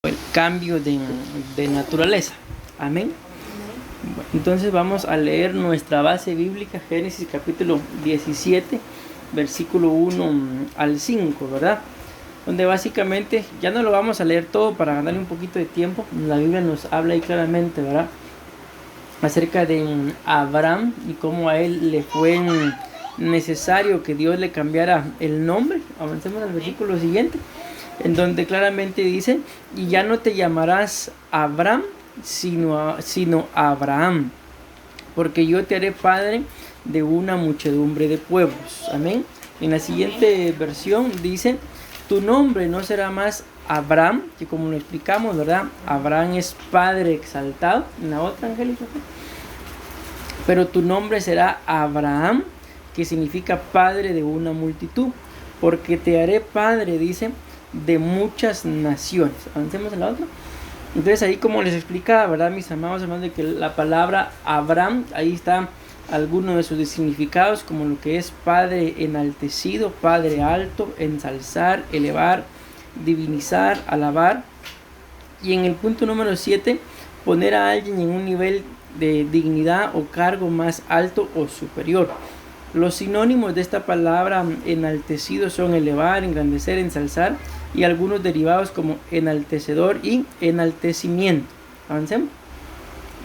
el cambio de naturaleza. Amén. Bueno, entonces vamos a leer nuestra base bíblica, Génesis capítulo 17, versículo 1 al 5, ¿verdad? Donde básicamente, ya no lo vamos a leer todo para ganarle un poquito de tiempo, la Biblia nos habla ahí claramente, ¿verdad? Acerca de Abraham y cómo a él le fue necesario que Dios le cambiara el nombre. Avancemos al versículo siguiente, en donde claramente dice: y ya no te llamarás Abraham, sino Abraham, porque yo te haré padre de una muchedumbre de pueblos. Amén. En la siguiente versión dice: tu nombre no será más Abraham, que como lo explicamos, ¿verdad? Abraham es padre exaltado. En la otra, Angélica, pero tu nombre será Abraham, que significa padre de una multitud, porque te haré padre, dice, de muchas naciones. Avancemos en la otra. Entonces ahí, como les explicaba, ¿verdad, mis amados hermanos? De que la palabra Abraham, ahí está algunos de sus significados, como lo que es padre enaltecido, padre alto, ensalzar, elevar, divinizar, alabar. Y en el punto número 7, poner a alguien en un nivel de dignidad o cargo más alto o superior. Los sinónimos de esta palabra enaltecido son elevar, engrandecer, ensalzar, y algunos derivados como enaltecedor y enaltecimiento. Avancemos.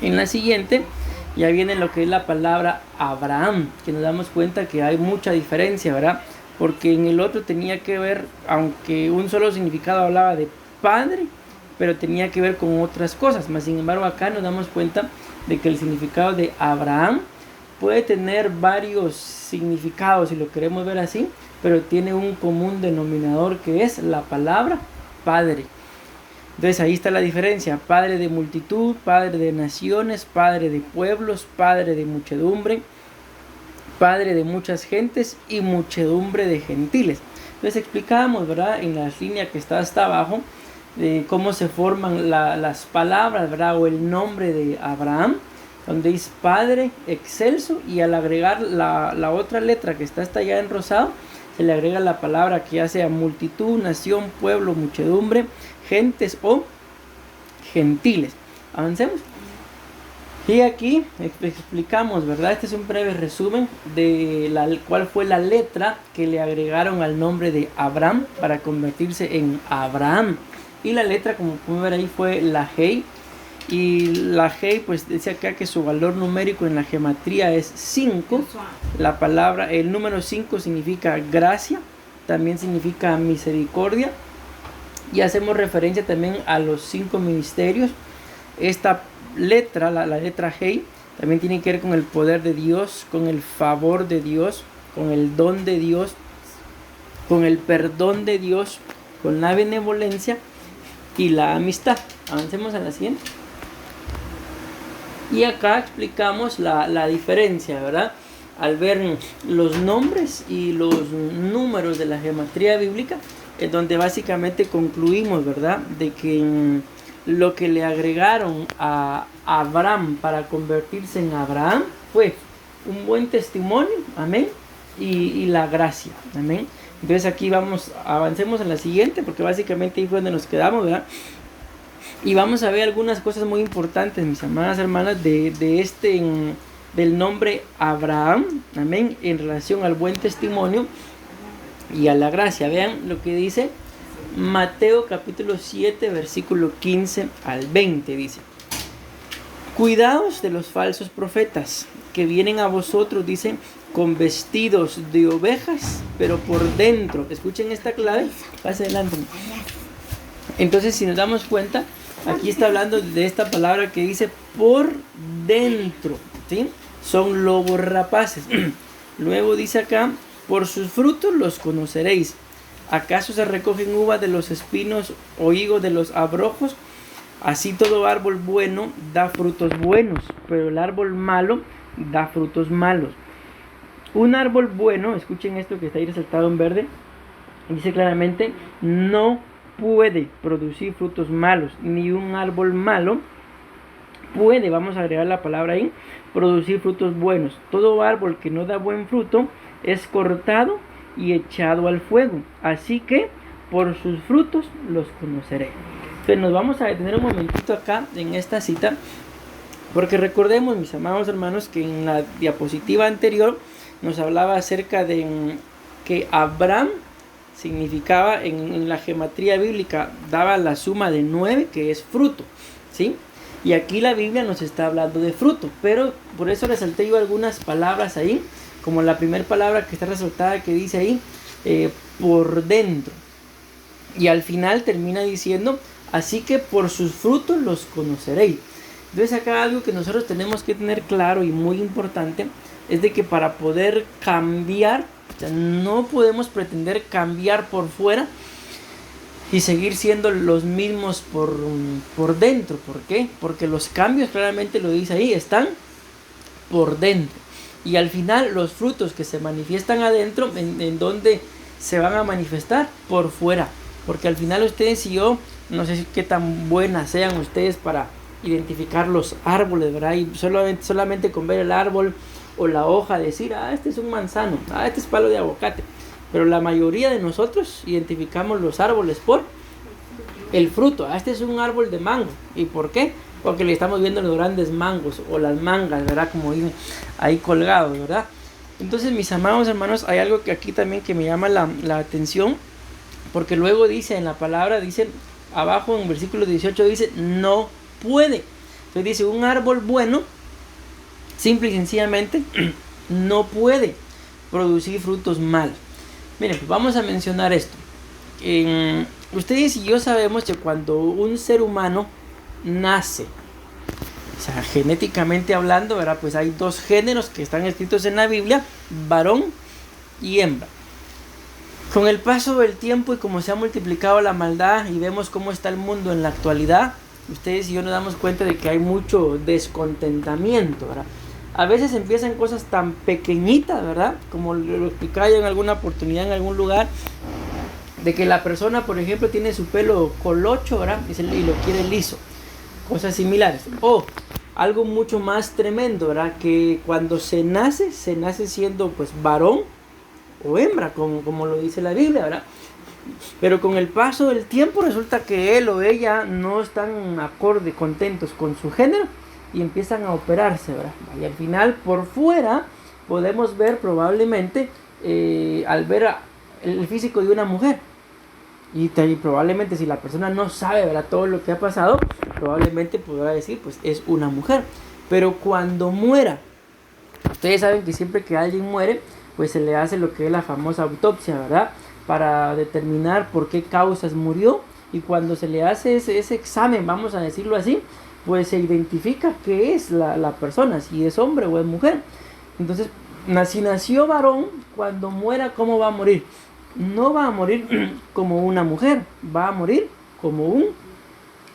En la siguiente ya viene lo que es la palabra Abraham, que nos damos cuenta que hay mucha diferencia, ¿verdad? Porque en el otro tenía que ver, aunque un solo significado hablaba de padre, pero tenía que ver con otras cosas. Mas sin embargo, acá nos damos cuenta de que el significado de Abraham puede tener varios significados, si lo queremos ver así, pero tiene un común denominador, que es la palabra padre. Entonces ahí está la diferencia: padre de multitud, padre de naciones, padre de pueblos, padre de muchedumbre, padre de muchas gentes y muchedumbre de gentiles. Entonces explicábamos, ¿verdad?, en la línea que está hasta abajo, de cómo se forman las palabras, ¿verdad?, o el nombre de Abraham, donde dice padre excelso, y al agregar la otra letra que está hasta allá en rosado, se le agrega la palabra que ya sea multitud, nación, pueblo, muchedumbre, gentes o gentiles. Avancemos. Y aquí explicamos, ¿verdad? Este es un breve resumen de cuál fue la letra que le agregaron al nombre de Abraham para convertirse en Abraham. Y la letra, como pueden ver ahí, fue la Hei. Y la Hei, pues dice acá que su valor numérico en la gematría es 5. La palabra, el número 5 significa gracia, también significa misericordia. Y hacemos referencia también a los 5 ministerios. Esta letra, la letra Hei, también tiene que ver con el poder de Dios, con el favor de Dios, con el don de Dios, con el perdón de Dios, con la benevolencia y la amistad. Avancemos a la siguiente. Y acá explicamos la diferencia, ¿verdad? Al ver los nombres y los números de la gematría bíblica, en donde básicamente concluimos, ¿verdad?, de que lo que le agregaron a Abraham para convertirse en Abraham fue un buen testimonio, amén, y la gracia, amén. Entonces aquí avancemos en la siguiente, porque básicamente ahí fue donde nos quedamos, ¿verdad? Y vamos a ver algunas cosas muy importantes, mis amadas hermanas, del nombre Abraham, amén, en relación al buen testimonio y a la gracia. Vean lo que dice Mateo capítulo 7, versículo 15 al 20, dice: cuidaos de los falsos profetas, que vienen a vosotros, dice, con vestidos de ovejas, pero por dentro, escuchen esta clave, pase adelante. Entonces, si nos damos cuenta, aquí está hablando de esta palabra que dice por dentro, ¿sí? Son lobos rapaces. Luego dice acá: por sus frutos los conoceréis. ¿Acaso se recogen uvas de los espinos o higos de los abrojos? Así todo árbol bueno da frutos buenos, pero el árbol malo da frutos malos. Un árbol bueno, escuchen esto que está ahí resaltado en verde, dice claramente: no puede producir frutos malos, ni un árbol malo puede, vamos a agregar la palabra ahí, producir frutos buenos. Todo árbol que no da buen fruto es cortado y echado al fuego. Así que por sus frutos los conoceré. Entonces nos vamos a detener un momentito acá en esta cita, porque recordemos, mis amados hermanos, que en la diapositiva anterior nos hablaba acerca de que Abraham significaba en la gematría bíblica, daba la suma de 9, que es fruto, ¿sí? Y aquí la Biblia nos está hablando de fruto, pero por eso resalté yo algunas palabras ahí, como la primera palabra que está resaltada, que dice ahí, por dentro. Y al final termina diciendo, así que por sus frutos los conoceréis. Entonces acá algo que nosotros tenemos que tener claro y muy importante, es de que para poder cambiar, o sea, no podemos pretender cambiar por fuera y seguir siendo los mismos por dentro. ¿Por qué? Porque los cambios, claramente lo dice ahí, están por dentro. Y al final los frutos que se manifiestan adentro, ¿en dónde se van a manifestar? Por fuera. Porque al final ustedes y yo, no sé qué tan buenas sean ustedes para identificar los árboles, ¿verdad? Y solamente con ver el árbol o la hoja decir, este es un manzano, este es palo de aguacate. Pero la mayoría de nosotros identificamos los árboles por el fruto. Este es un árbol de mango. ¿Y por qué? Porque le estamos viendo los grandes mangos o las mangas, ¿verdad? Como dicen ahí colgados, ¿verdad? Entonces, mis amados hermanos, hay algo que aquí también que me llama la atención, porque luego dice en la palabra, dice abajo en versículo 18, dice no puede. Entonces dice, un árbol bueno, simple y sencillamente, no puede producir frutos malos. Miren, pues vamos a mencionar esto. Ustedes y yo sabemos que cuando un ser humano nace, o sea, genéticamente hablando, ¿verdad? Pues hay dos géneros que están escritos en la Biblia, varón y hembra. Con el paso del tiempo y como se ha multiplicado la maldad y vemos cómo está el mundo en la actualidad, ustedes y yo nos damos cuenta de que hay mucho descontentamiento, ¿verdad? A veces empiezan cosas tan pequeñitas, ¿verdad? Como lo explicaba yo en alguna oportunidad, en algún lugar, de que la persona, por ejemplo, tiene su pelo colocho, ¿verdad? Y lo quiere liso. Cosas similares. O algo mucho más tremendo, ¿verdad? Que cuando se nace siendo pues varón o hembra, como lo dice la Biblia, ¿verdad? Pero con el paso del tiempo resulta que él o ella no están acorde, contentos con su género y empiezan a operarse, ¿verdad? Y al final por fuera podemos ver probablemente al ver el físico de una mujer y probablemente si la persona no sabe, ¿verdad?, todo lo que ha pasado, probablemente podrá decir pues es una mujer. Pero cuando muera, ustedes saben que siempre que alguien muere pues se le hace lo que es la famosa autopsia, ¿verdad?, para determinar por qué causas murió, y cuando se le hace ese examen, vamos a decirlo así, pues se identifica qué es la persona, si es hombre o es mujer. Entonces, si nació varón, cuando muera, ¿cómo va a morir? No va a morir como una mujer, va a morir como un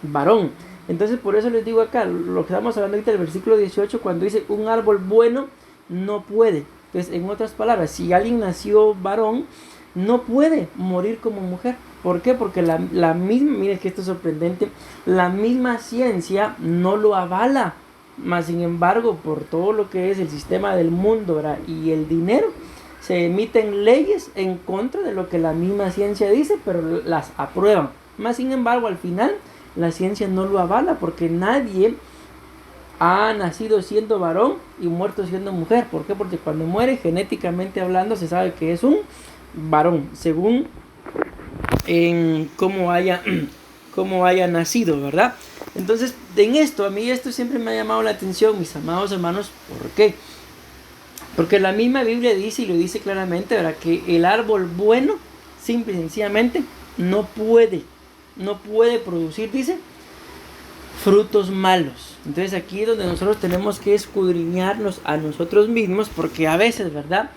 varón. Entonces, por eso les digo acá, lo que estamos hablando ahorita del versículo 18, cuando dice un árbol bueno no puede. Entonces, en otras palabras, si alguien nació varón, no puede morir como mujer. ¿Por qué? Porque la misma, miren que esto es sorprendente, la misma ciencia no lo avala. Mas sin embargo, por todo lo que es el sistema del mundo, ¿verdad?, y el dinero, se emiten leyes en contra de lo que la misma ciencia dice, pero las aprueban. Mas sin embargo, al final, la ciencia no lo avala, porque nadie ha nacido siendo varón y muerto siendo mujer. ¿Por qué? Porque cuando muere, genéticamente hablando, se sabe que es un varón, según en cómo haya nacido, ¿verdad? Entonces, en esto, a mí esto siempre me ha llamado la atención, mis amados hermanos. ¿Por qué? Porque la misma Biblia dice, y lo dice claramente, ¿verdad?, que el árbol bueno, simple y sencillamente, no puede producir, dice, frutos malos. Entonces aquí es donde nosotros tenemos que escudriñarnos a nosotros mismos, porque a veces, ¿verdad?,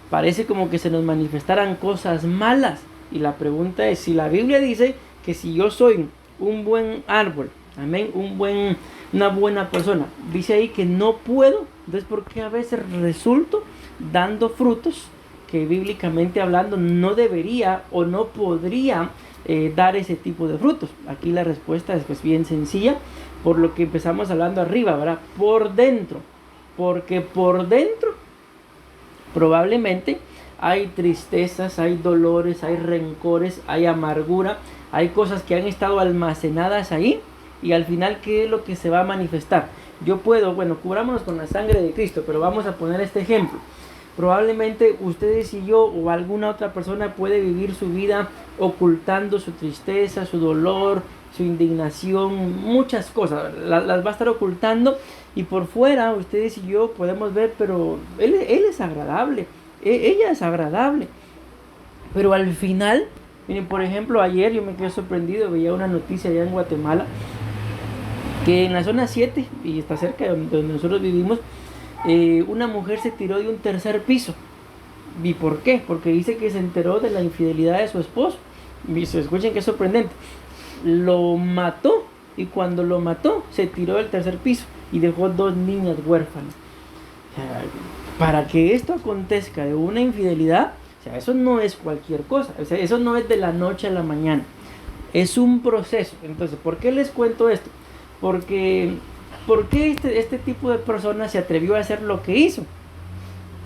parece como que se nos manifestaran cosas malas. Y la pregunta es, si la Biblia dice que si yo soy un buen árbol, amén, una buena persona, dice ahí que no puedo, entonces ¿por qué a veces resulto dando frutos que bíblicamente hablando no debería o no podría dar ese tipo de frutos? Aquí la respuesta es pues bien sencilla, por lo que empezamos hablando arriba, ¿verdad? Por dentro, porque por dentro probablemente hay tristezas, hay dolores, hay rencores, hay amargura, Hay cosas que han estado almacenadas ahí y al final, ¿qué es lo que se va a manifestar? Yo puedo, bueno, cubrámonos con la sangre de Cristo, pero vamos a poner este ejemplo. Probablemente ustedes y yo o alguna otra persona puede vivir su vida ocultando su tristeza, su dolor, su indignación, muchas cosas, las va a estar ocultando y por fuera ustedes y yo podemos ver, pero él es agradable, ella es agradable, pero al final, miren, por ejemplo, ayer yo me quedé sorprendido, veía una noticia allá en Guatemala, que en la zona 7, y está cerca de donde nosotros vivimos, una mujer se tiró de un tercer piso. ¿Y por qué? Porque dice que se enteró de la infidelidad de su esposo. Y se escuchen qué sorprendente. Lo mató y cuando lo mató se tiró del tercer piso y dejó 2 niñas huérfanas. O sea, para que esto acontezca de una infidelidad, o sea, eso no es cualquier cosa. O sea, eso no es de la noche a la mañana. Es un proceso. Entonces, ¿por qué les cuento esto? Porque ¿por qué este tipo de persona se atrevió a hacer lo que hizo?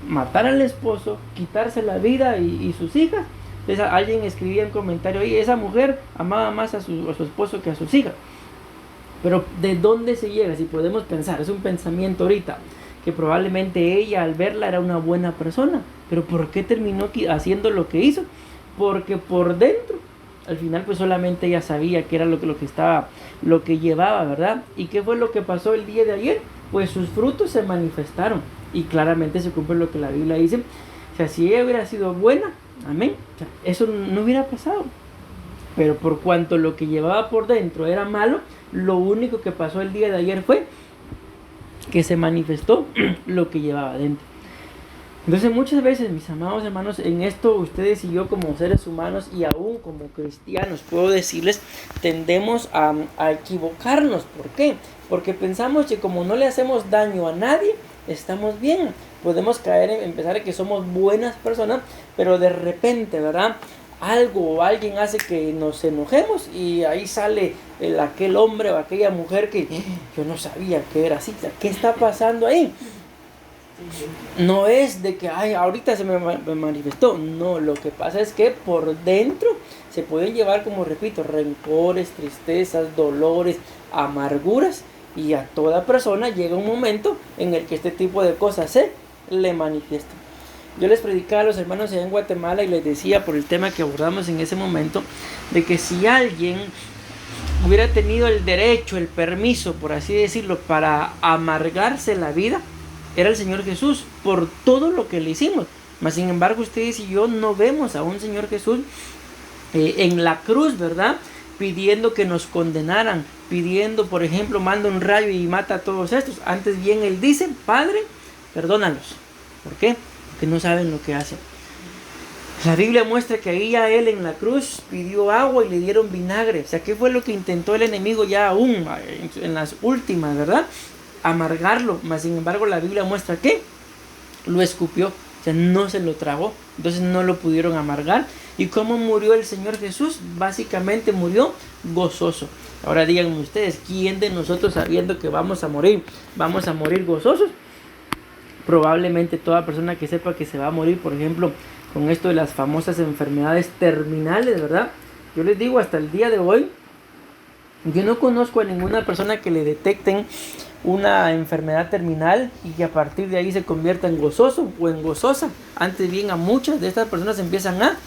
Matar al esposo, quitarse la vida y sus hijas. Entonces alguien escribía en comentario, oye, esa mujer amaba más a su esposo que a sus hijas. Pero ¿de dónde se llega? Si podemos pensar, es un pensamiento ahorita, que probablemente ella al verla era una buena persona. Pero ¿por qué terminó haciendo lo que hizo? Porque por dentro, al final pues solamente ella sabía que era lo que llevaba, ¿verdad? ¿Y qué fue lo que pasó el día de ayer? Pues sus frutos se manifestaron y claramente se cumple lo que la Biblia dice. O sea, si ella hubiera sido buena, amén, o sea, eso no hubiera pasado. Pero por cuanto lo que llevaba por dentro era malo, lo único que pasó el día de ayer fue que se manifestó lo que llevaba dentro. Entonces muchas veces, mis amados hermanos, en esto ustedes y yo como seres humanos y aún como cristianos, puedo decirles, tendemos a equivocarnos. ¿Por qué? Porque pensamos que como no le hacemos daño a nadie, estamos bien. Podemos caer en pensar que somos buenas personas, pero de repente, ¿verdad? Algo o alguien hace que nos enojemos y ahí sale aquel hombre o aquella mujer que yo no sabía que era así. ¿Qué está pasando ahí? No es de que ay, ahorita se me manifestó. No, lo que pasa es que por dentro se pueden llevar, como repito, rencores, tristezas, dolores, amarguras. Y a toda persona llega un momento en el que este tipo de cosas se le manifiestan. Yo les predicaba a los hermanos allá en Guatemala y les decía, por el tema que abordamos en ese momento, de que si alguien hubiera tenido el derecho, el permiso, por así decirlo, para amargarse la vida, era el Señor Jesús, por todo lo que le hicimos. Mas sin embargo, ustedes y yo no vemos a un Señor Jesús en la cruz, ¿verdad? Pidiendo que nos condenaran, pidiendo, por ejemplo, manda un rayo y mata a todos estos. Antes bien Él dice, Padre, perdónalos. ¿Por qué? Porque no saben lo que hacen. La Biblia muestra que ahí ya Él en la cruz pidió agua y le dieron vinagre. O sea, ¿qué fue lo que intentó el enemigo ya aún en las últimas, verdad? Amargarlo, mas sin embargo la Biblia muestra que lo escupió, o sea, no se lo tragó, entonces no lo pudieron amargar. ¿Y cómo murió el Señor Jesús? Básicamente murió gozoso. Ahora díganme ustedes, ¿quién de nosotros sabiendo que vamos a morir gozosos? Probablemente toda persona que sepa que se va a morir, por ejemplo, con esto de las famosas enfermedades terminales, ¿verdad? Yo les digo, hasta el día de hoy, yo no conozco a ninguna persona que le detecten una enfermedad terminal y que a partir de ahí se convierta en gozoso o en gozosa. Antes bien, a muchas de estas personas empiezan a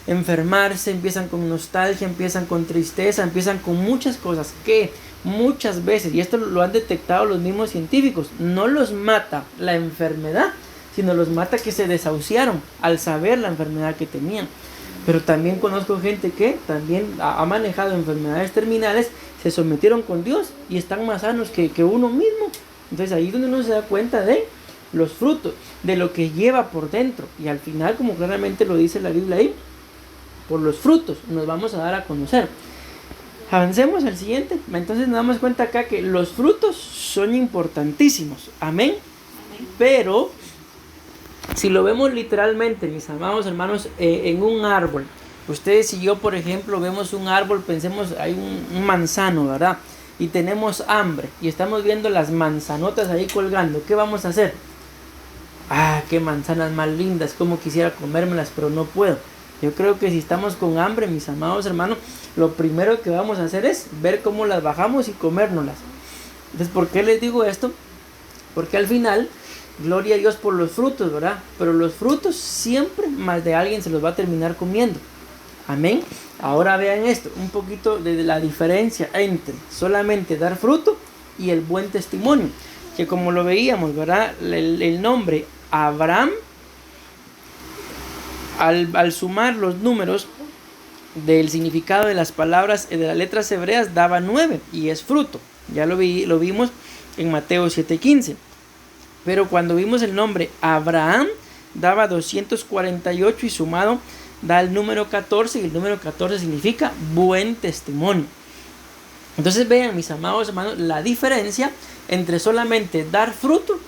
enfermarse, empiezan con nostalgia, empiezan con tristeza, empiezan con muchas cosas que muchas veces, y esto lo han detectado los mismos científicos, no los mata la enfermedad, sino los mata que se desahuciaron al saber la enfermedad que tenían. Pero también conozco gente que también ha manejado enfermedades terminales, se sometieron con Dios y están más sanos que uno mismo. Entonces ahí es donde uno se da cuenta de los frutos, de lo que lleva por dentro. Y al final, como claramente lo dice la Biblia ahí, por los frutos nos vamos a dar a conocer. Avancemos al siguiente. Entonces nos damos cuenta acá que los frutos son importantísimos. Amén. Pero si lo vemos literalmente, mis amados hermanos, en un árbol, ustedes y yo, por ejemplo, vemos un árbol, pensemos, hay un manzano, ¿verdad? Y tenemos hambre y estamos viendo las manzanotas ahí colgando. ¿Qué vamos a hacer? Ah, qué manzanas más lindas, como quisiera comérmelas, pero no puedo. Yo creo que si estamos con hambre, mis amados hermanos, lo primero que vamos a hacer es ver cómo las bajamos y comérnoslas. Entonces, ¿por qué les digo esto? Porque al final, gloria a Dios por los frutos, ¿verdad? Pero los frutos siempre más de alguien se los va a terminar comiendo. Amén. Ahora vean esto, un poquito de la diferencia entre solamente dar fruto y el buen testimonio. Que como lo veíamos, ¿verdad? El nombre Abraham, al sumar los números del significado de las palabras de las letras hebreas, daba 9 y es fruto. Ya lo vimos en Mateo 7:15. Pero cuando vimos el nombre Abraham, daba 248 y sumado da el número 14, y el número 14 significa buen testimonio. Entonces vean, mis amados hermanos, la diferencia entre solamente dar fruto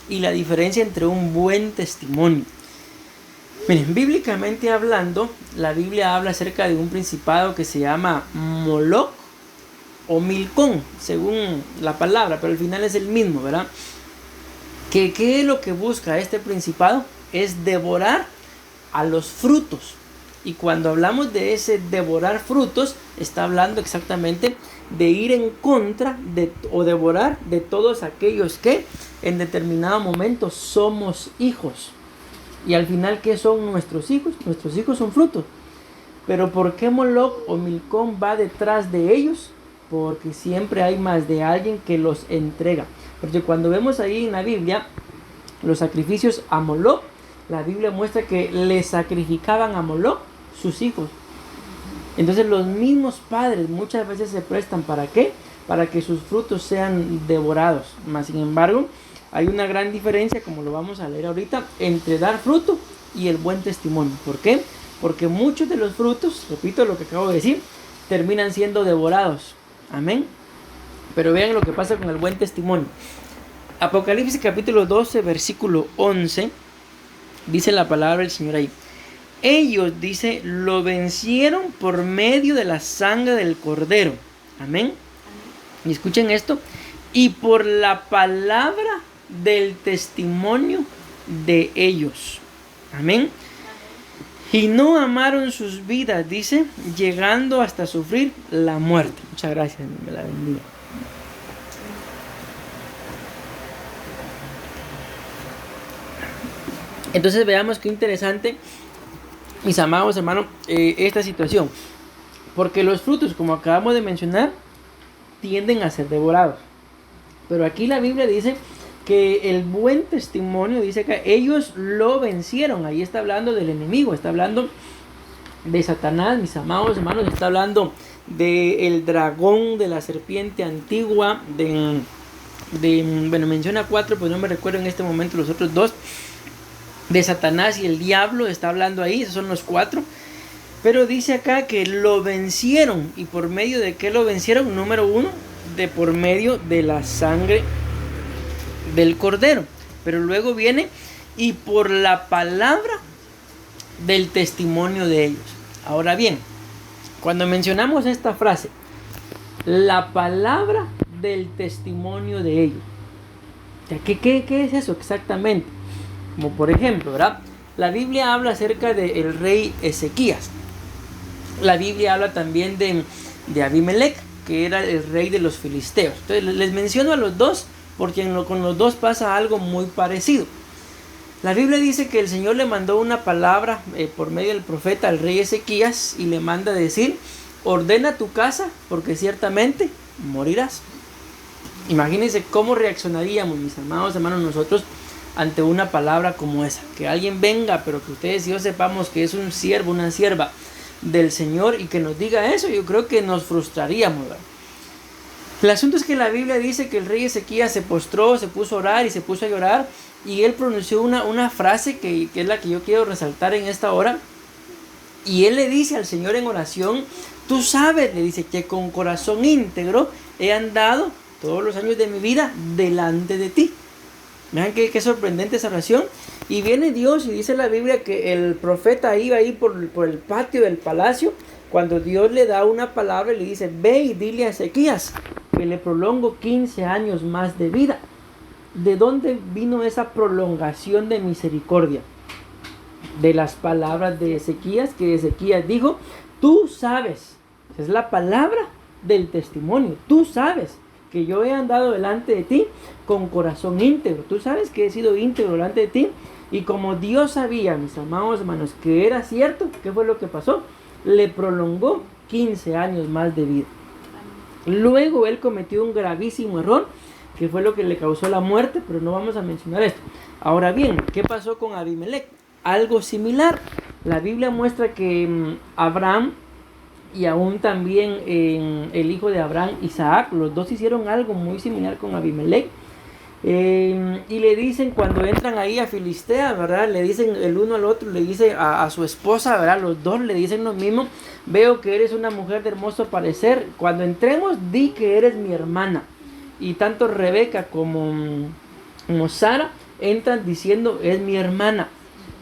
y la diferencia entre un buen testimonio. Miren, bíblicamente hablando, la Biblia habla acerca de un principado que se llama Moloc o Milcón, según la palabra, pero al final es el mismo, ¿verdad? ¿Qué es lo que busca este principado? Es devorar a los frutos. Y cuando hablamos de ese devorar frutos, está hablando exactamente de ir en contra o devorar de todos aquellos que en determinado momento somos hijos. Y al final, ¿qué son nuestros hijos? Nuestros hijos son frutos. Pero ¿por qué Moloc o Milcón va detrás de ellos? Porque siempre hay más de alguien que los entrega. Porque cuando vemos ahí en la Biblia los sacrificios a Moloc, la Biblia muestra que le sacrificaban a Moloc sus hijos. Entonces los mismos padres muchas veces se prestan ¿para qué? Para que sus frutos sean devorados. Mas sin embargo, hay una gran diferencia, como lo vamos a leer ahorita, entre dar fruto y el buen testimonio. ¿Por qué? Porque muchos de los frutos, repito lo que acabo de decir, terminan siendo devorados. Amén. Pero vean lo que pasa con el buen testimonio. Apocalipsis capítulo 12, versículo 11, dice la palabra del Señor ahí. Ellos, dice, lo vencieron por medio de la sangre del Cordero. Amén. Y escuchen esto. Y por la palabra del testimonio de ellos. Amén. Y no amaron sus vidas, dice, llegando hasta sufrir la muerte. Muchas gracias, me la bendiga. Entonces veamos qué interesante, mis amados hermanos, esta situación. Porque los frutos, como acabamos de mencionar, tienden a ser devorados. Pero aquí la Biblia dice que el buen testimonio, dice que ellos lo vencieron. Ahí está hablando del enemigo, está hablando de Satanás, mis amados hermanos, está hablando del dragón, de la serpiente antigua, bueno, menciona 4, pues no me recuerdo en este momento los otros 2, de Satanás y el diablo, está hablando ahí, esos son los 4. Pero dice acá que lo vencieron. ¿Y por medio de qué lo vencieron? Número 1, por medio de la sangre del Cordero. Pero luego viene y por la palabra del testimonio de ellos. Ahora bien, cuando mencionamos esta frase, la palabra del testimonio de ellos, ¿qué es eso exactamente? Como por ejemplo, ¿verdad? La Biblia habla acerca del rey Ezequías. La Biblia habla también de Abimelech, que era el rey de los filisteos. Entonces les menciono a los dos porque con los dos pasa algo muy parecido. La Biblia dice que el Señor le mandó una palabra por medio del profeta al rey Ezequías y le manda decir: ordena tu casa porque ciertamente morirás. Imagínense cómo reaccionaríamos, mis amados hermanos, nosotros ante una palabra como esa. Que alguien venga, pero que ustedes y yo sepamos que es un siervo, una sierva del Señor y que nos diga eso, yo creo que nos frustraríamos, ¿verdad? El asunto es que la Biblia dice que el rey Ezequías se postró, se puso a orar y se puso a llorar, y él pronunció una frase que es la que yo quiero resaltar en esta hora. Y él le dice al Señor en oración: tú sabes, le dice, que con corazón íntegro he andado todos los años de mi vida delante de ti. Vean qué sorprendente esa oración. Y viene Dios y dice la Biblia que el profeta iba ahí por el patio del palacio, cuando Dios le da una palabra y le dice: ve y dile a Ezequías que le prolongo 15 años más de vida. ¿De dónde vino esa prolongación de misericordia? de las palabras de Ezequías, que Ezequías dijo, tú sabes, es la palabra del testimonio, tú sabes que yo he andado delante de ti con corazón íntegro, tú sabes que he sido íntegro delante de ti, y como Dios sabía, mis amados hermanos, que era cierto, ¿qué fue lo que pasó? Le prolongó 15 años más de vida. Luego él cometió un gravísimo error, que fue lo que le causó la muerte, pero no vamos a mencionar esto. Ahora bien, ¿qué pasó con Abimelech? Algo similar. La Biblia muestra que Abraham y aún también el hijo de Abraham, Isaac, los dos hicieron algo muy similar con Abimelech. Y le dicen cuando entran ahí a Filistea, ¿verdad? Le dicen el uno al otro, le dice a su esposa, ¿verdad? Los dos le dicen lo mismo. Veo que eres una mujer de hermoso parecer. Cuando entremos, di que eres mi hermana. Y tanto Rebeca como Sara entran diciendo es mi hermana.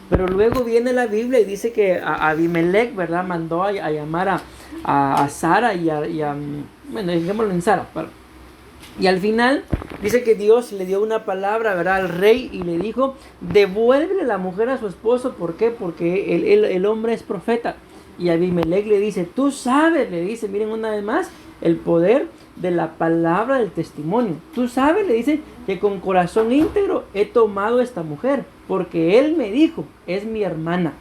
Pero luego viene la Biblia y dice que Abimelech, ¿verdad? Mandó a llamar a Sara y a bueno, dejémoslo en Sara. Y al final dice que Dios le dio una palabra, ¿verdad? Al rey y le dijo, devuélvele la mujer a su esposo. ¿Por qué? Porque el hombre es profeta. Y Abimelech le dice, tú sabes, le dice, miren una vez más, el poder de la palabra del testimonio. Tú sabes, le dice, que con corazón íntegro he tomado esta mujer, porque él me dijo, es mi hermana.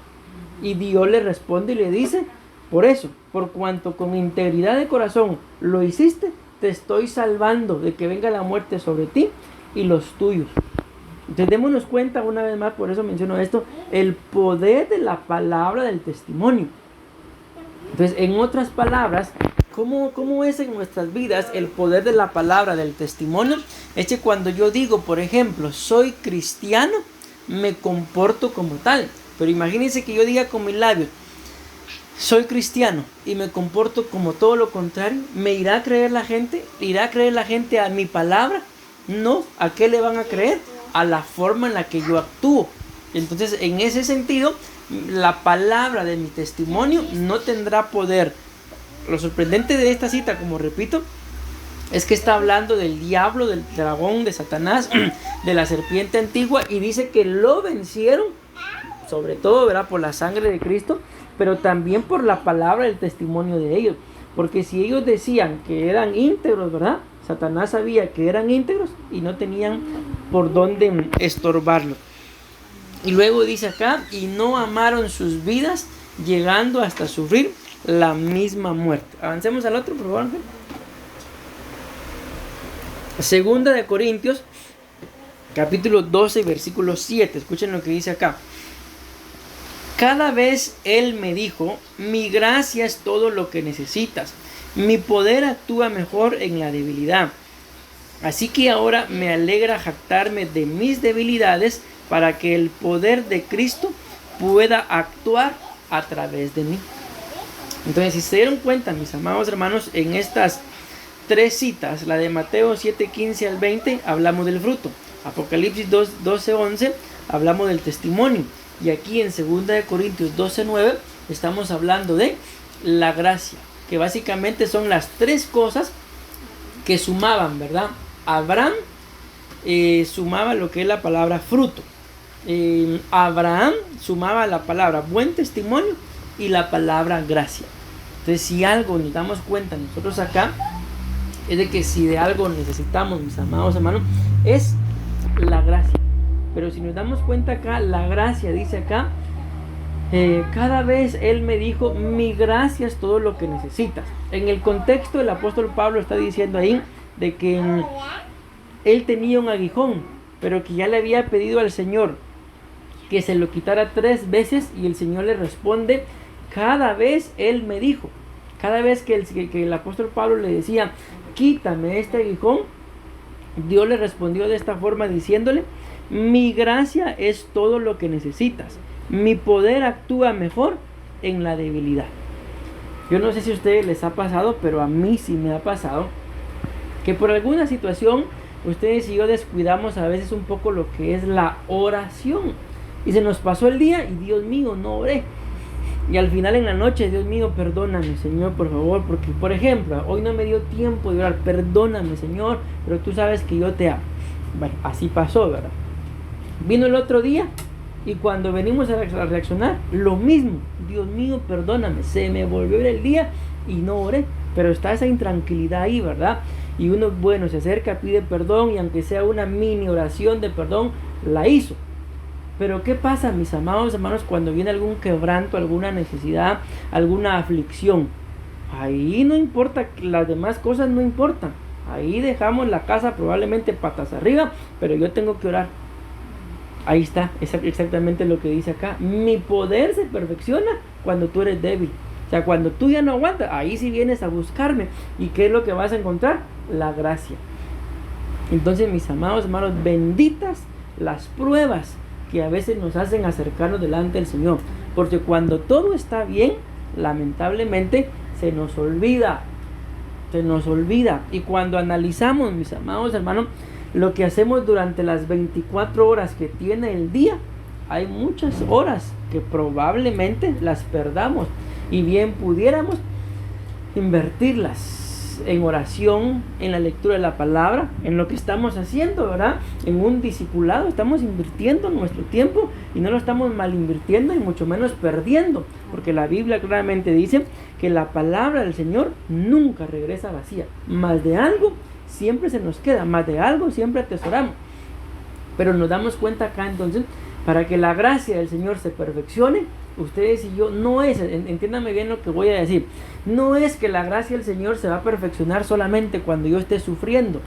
Y Dios le responde y le dice, por eso, por cuanto con integridad de corazón lo hiciste, te estoy salvando de que venga la muerte sobre ti y los tuyos. Entonces démonos cuenta una vez más, por eso menciono esto, el poder de la palabra del testimonio. Entonces, en otras palabras, ¿cómo es en nuestras vidas el poder de la palabra del testimonio? Es que cuando yo digo, por ejemplo, soy cristiano, me comporto como tal. Pero imagínense que yo diga con mis labios, soy cristiano, y me comporto como todo lo contrario. ¿Me irá a creer la gente? ¿Irá a creer la gente a mi palabra? No. ¿A qué le van a creer? A la forma en la que yo actúo. Entonces, en ese sentido, la palabra de mi testimonio no tendrá poder. Lo sorprendente de esta cita, como repito, es que está hablando del diablo, del dragón, de Satanás, de la serpiente antigua, y dice que lo vencieron, sobre todo, ¿verdad?, por la sangre de Cristo, pero también por la palabra del testimonio de ellos. Porque si ellos decían que eran íntegros, ¿verdad?, Satanás sabía que eran íntegros y no tenían por dónde estorbarlo. Y luego dice acá, y no amaron sus vidas, llegando hasta sufrir la misma muerte. Avancemos al otro, por favor, Ángel. Segunda de Corintios, capítulo 12, versículo 7. Escuchen lo que dice acá. Cada vez Él me dijo, mi gracia es todo lo que necesitas. Mi poder actúa mejor en la debilidad. Así que ahora me alegra jactarme de mis debilidades para que el poder de Cristo pueda actuar a través de mí. Entonces, si se dieron cuenta, mis amados hermanos, en estas tres citas, la de Mateo 7, 15 al 20, hablamos del fruto. Apocalipsis 2, 12, 11, hablamos del testimonio. Y aquí en 2 de Corintios 12, 9, estamos hablando de la gracia, que básicamente son las tres cosas que sumaban, ¿verdad? Abraham sumaba lo que es la palabra fruto. Abraham sumaba la palabra buen testimonio y la palabra gracia. Entonces, si algo nos damos cuenta nosotros acá, es de que si de algo necesitamos, mis amados hermanos, es la gracia. Pero si nos damos cuenta acá, la gracia dice acá, cada vez Él me dijo, mi gracia es todo lo que necesitas. En el contexto, el apóstol Pablo está diciendo ahí de que él tenía un aguijón, pero que ya le había pedido al Señor que se lo quitara 3 veces, y el Señor le responde, cada vez Él me dijo. Cada vez que el apóstol Pablo le decía, quítame este aguijón, Dios le respondió de esta forma diciéndole, mi gracia es todo lo que necesitas. Mi poder actúa mejor en la debilidad. Yo no sé si a ustedes les ha pasado, pero a mí sí me ha pasado que por alguna situación ustedes y yo descuidamos a veces un poco lo que es la oración. Y se nos pasó el día y Dios mío, no oré. Y al final en la noche, Dios mío, perdóname, Señor, por favor, porque, por ejemplo, hoy no me dio tiempo de orar, perdóname, Señor, pero tú sabes que yo te amo. Bueno, así pasó, ¿verdad? Vino el otro día Y cuando venimos a reaccionar, lo mismo. Dios mío, perdóname, se me volvió el día y no oré. Pero está esa intranquilidad ahí, ¿verdad? Y uno, bueno, se acerca, pide perdón y aunque sea una mini oración de perdón, la hizo. Pero ¿qué pasa, mis amados hermanos, cuando viene algún quebranto, alguna necesidad, alguna aflicción? Ahí no importa, las demás cosas no importan. Ahí dejamos la casa probablemente patas arriba, pero yo tengo que orar. Ahí está, exactamente lo que dice acá. Mi poder se perfecciona cuando tú eres débil. O sea, cuando tú ya no aguantas, ahí sí vienes a buscarme. ¿Y qué es lo que vas a encontrar? La gracia. Entonces, mis amados hermanos, benditas las pruebas que a veces nos hacen acercarnos delante del Señor. Porque cuando todo está bien, lamentablemente se nos olvida. Se nos olvida. Y cuando analizamos, mis amados hermanos, lo que hacemos durante las 24 horas que tiene el día, hay muchas horas que probablemente las perdamos y bien pudiéramos invertirlas en oración, en la lectura de la palabra, en lo que estamos haciendo, ¿verdad? En un discipulado, estamos invirtiendo nuestro tiempo y no lo estamos mal invirtiendo y mucho menos perdiendo, porque la Biblia claramente dice que la palabra del Señor nunca regresa vacía, más de algo siempre se nos queda, más de algo siempre atesoramos. Pero nos damos cuenta acá entonces, para que la gracia del Señor se perfeccione, ustedes y yo, no es, entiéndame bien lo que voy a decir, no es que la gracia del Señor se va a perfeccionar solamente cuando yo esté sufriendo,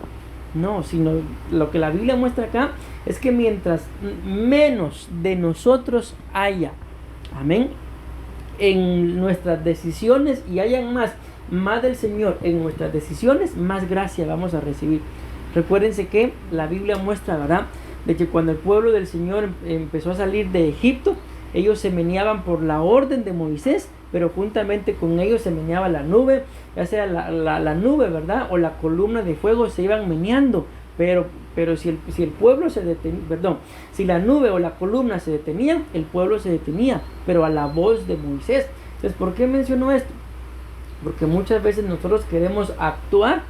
no, sino lo que la Biblia muestra acá es que mientras menos de nosotros haya, amén, en nuestras decisiones y hayan más del Señor en nuestras decisiones, más gracia vamos a recibir. Recuérdense que la Biblia muestra, ¿verdad?, de que cuando el pueblo del Señor empezó a salir de Egipto, ellos se meneaban por la orden de Moisés, pero juntamente con ellos se meneaba la nube, ya sea la nube, ¿verdad?, o la columna de fuego, se iban meneando. Pero si el pueblo se detenía, si la nube o la columna se detenía, el pueblo se detenía, pero a la voz de Moisés. Entonces, ¿por qué menciono esto? Porque muchas veces nosotros queremos actuar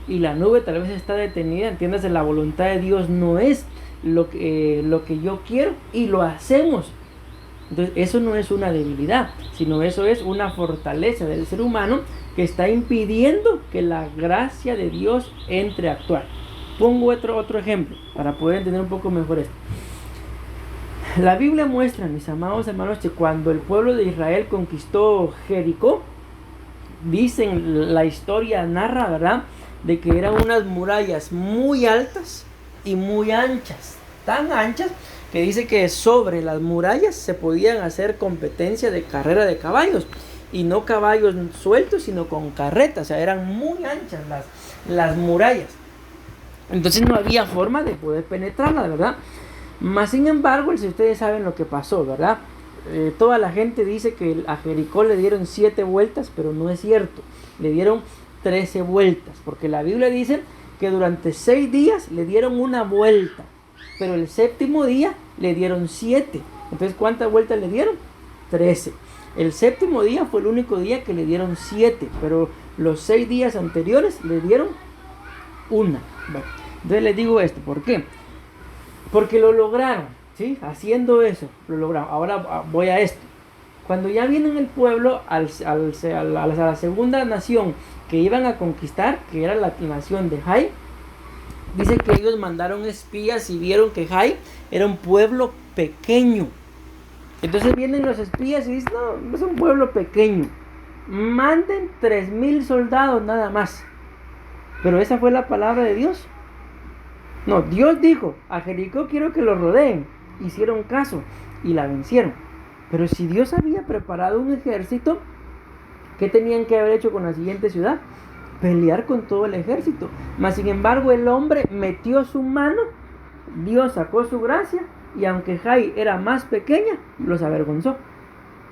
y la nube tal vez está detenida, entiéndase, la voluntad de Dios no es lo que yo quiero y lo hacemos. Entonces eso no es una debilidad, sino eso es una fortaleza del ser humano que está impidiendo que la gracia de Dios entre a actuar. Pongo otro ejemplo para poder entender un poco mejor esto. La Biblia muestra, mis amados hermanos, que cuando el pueblo de Israel conquistó Jericó, dicen, la historia narra, ¿verdad?, de que eran unas murallas muy altas y muy anchas, tan anchas que dice que sobre las murallas se podían hacer competencia de carrera de caballos, y no caballos sueltos, sino con carretas. O sea, eran muy anchas las murallas. Entonces no había forma de poder penetrarla, ¿verdad? Mas sin embargo, si ustedes saben lo que pasó, ¿verdad? Toda la gente dice que a Jericó le dieron 7 vueltas, pero no es cierto. Le dieron 13 vueltas, porque la Biblia dice que durante 6 días le dieron una vuelta, pero el 7º día le dieron 7. Entonces, ¿cuántas vueltas le dieron? 13. El 7º día fue el único día que le dieron 7, pero los 6 días anteriores le dieron una. Bueno, entonces les digo esto, ¿por qué? Porque lo lograron, ¿sí? Haciendo eso, lo lograron. Ahora voy a esto. Cuando ya vienen el pueblo a la segunda nación que iban a conquistar, que era la nación de Jai, dice que ellos mandaron espías y vieron que Jai era un pueblo pequeño. Entonces vienen los espías y dicen, no es un pueblo pequeño, manden 3,000 soldados nada más. Pero esa fue la palabra de Dios. No, Dios dijo, a Jericó quiero que lo rodeen. Hicieron caso y la vencieron. Pero si Dios había preparado un ejército, ¿qué tenían que haber hecho con la siguiente ciudad? Pelear con todo el ejército. Mas sin embargo el hombre metió su mano, Dios sacó su gracia, y aunque Jai era más pequeña, los avergonzó.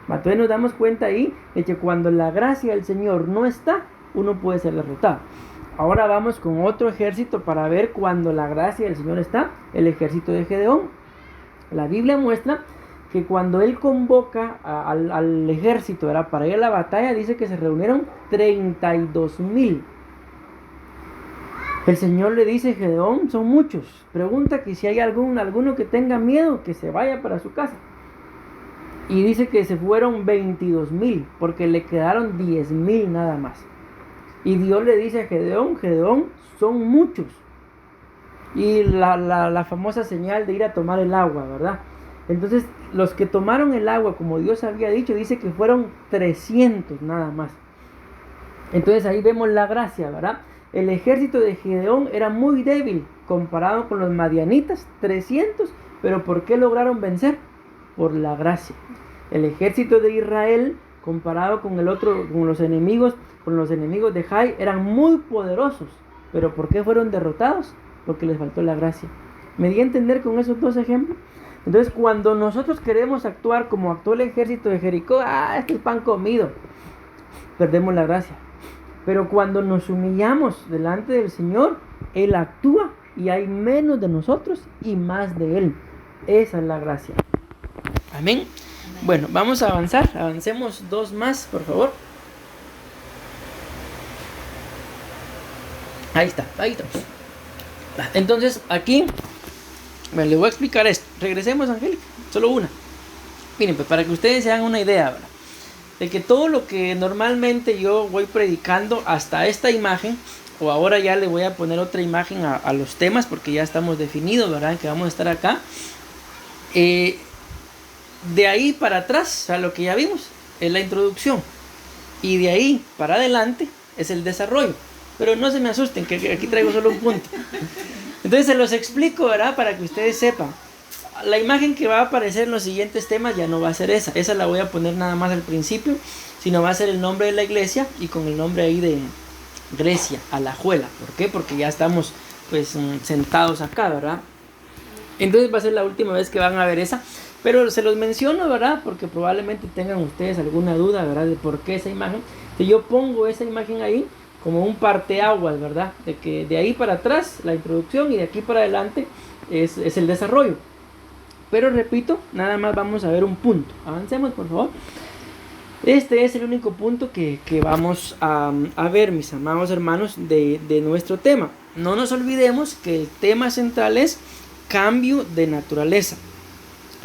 Entonces nos damos cuenta ahí de que cuando la gracia del Señor no está, uno puede ser derrotado. Ahora vamos con otro ejército para ver cuando la gracia del Señor está, el ejército de Gedeón. La Biblia muestra que cuando él convoca al ejército, ¿verdad?, para ir a la batalla, dice que se reunieron 32,000. El Señor le dice: Gedeón, son muchos. Pregunta que si hay alguno que tenga miedo, que se vaya para su casa. Y dice que se fueron 22,000, porque le quedaron 10,000 nada más. Y Dios le dice a Gedeón: Gedeón, son muchos. Y la famosa señal de ir a tomar el agua, ¿verdad? Entonces, los que tomaron el agua, como Dios había dicho, dice que fueron 300 nada más. Entonces ahí vemos la gracia, ¿verdad? El ejército de Gedeón era muy débil comparado con los madianitas, 300, pero ¿por qué lograron vencer? Por la gracia. El ejército de Israel, comparado con los enemigos de Jai, eran muy poderosos, pero ¿por qué fueron derrotados? Porque les faltó la gracia. ¿Me di a entender con esos dos ejemplos? Entonces, cuando nosotros queremos actuar como actuó el ejército de Jericó, este es pan comido, perdemos la gracia. Pero cuando nos humillamos delante del Señor, Él actúa y hay menos de nosotros y más de Él. Esa es la gracia. Amén. Bueno, vamos a avanzar. Avancemos dos más, por favor. Ahí está, ahí estamos. Entonces, aquí les voy a explicar esto. Regresemos, Angélica, solo una. Miren, pues para que ustedes se hagan una idea, ¿verdad? De que todo lo que normalmente yo voy predicando hasta esta imagen, o ahora ya le voy a poner otra imagen a los temas, porque ya estamos definidos, ¿verdad? Que vamos a estar acá. De ahí para atrás, o sea, lo que ya vimos, es la introducción. Y de ahí para adelante es el desarrollo. Pero no se me asusten, que aquí traigo solo un punto. Entonces se los explico, ¿verdad? Para que ustedes sepan. La imagen que va a aparecer en los siguientes temas ya no va a ser esa. Esa la voy a poner nada más al principio. Sino va a ser el nombre de la iglesia y con el nombre ahí de Grecia, Alajuela. ¿Por qué? Porque ya estamos pues sentados acá, ¿verdad? Entonces va a ser la última vez que van a ver esa. Pero se los menciono, ¿verdad? Porque probablemente tengan ustedes alguna duda, ¿verdad? De por qué esa imagen. Si yo pongo esa imagen ahí como un parteaguas, ¿verdad? De que de ahí para atrás la introducción y de aquí para adelante es el desarrollo. Pero repito, nada más vamos a ver un punto. Avancemos, por favor. Este es el único punto que vamos a ver, mis amados hermanos, de nuestro tema. No nos olvidemos que el tema central es cambio de naturaleza.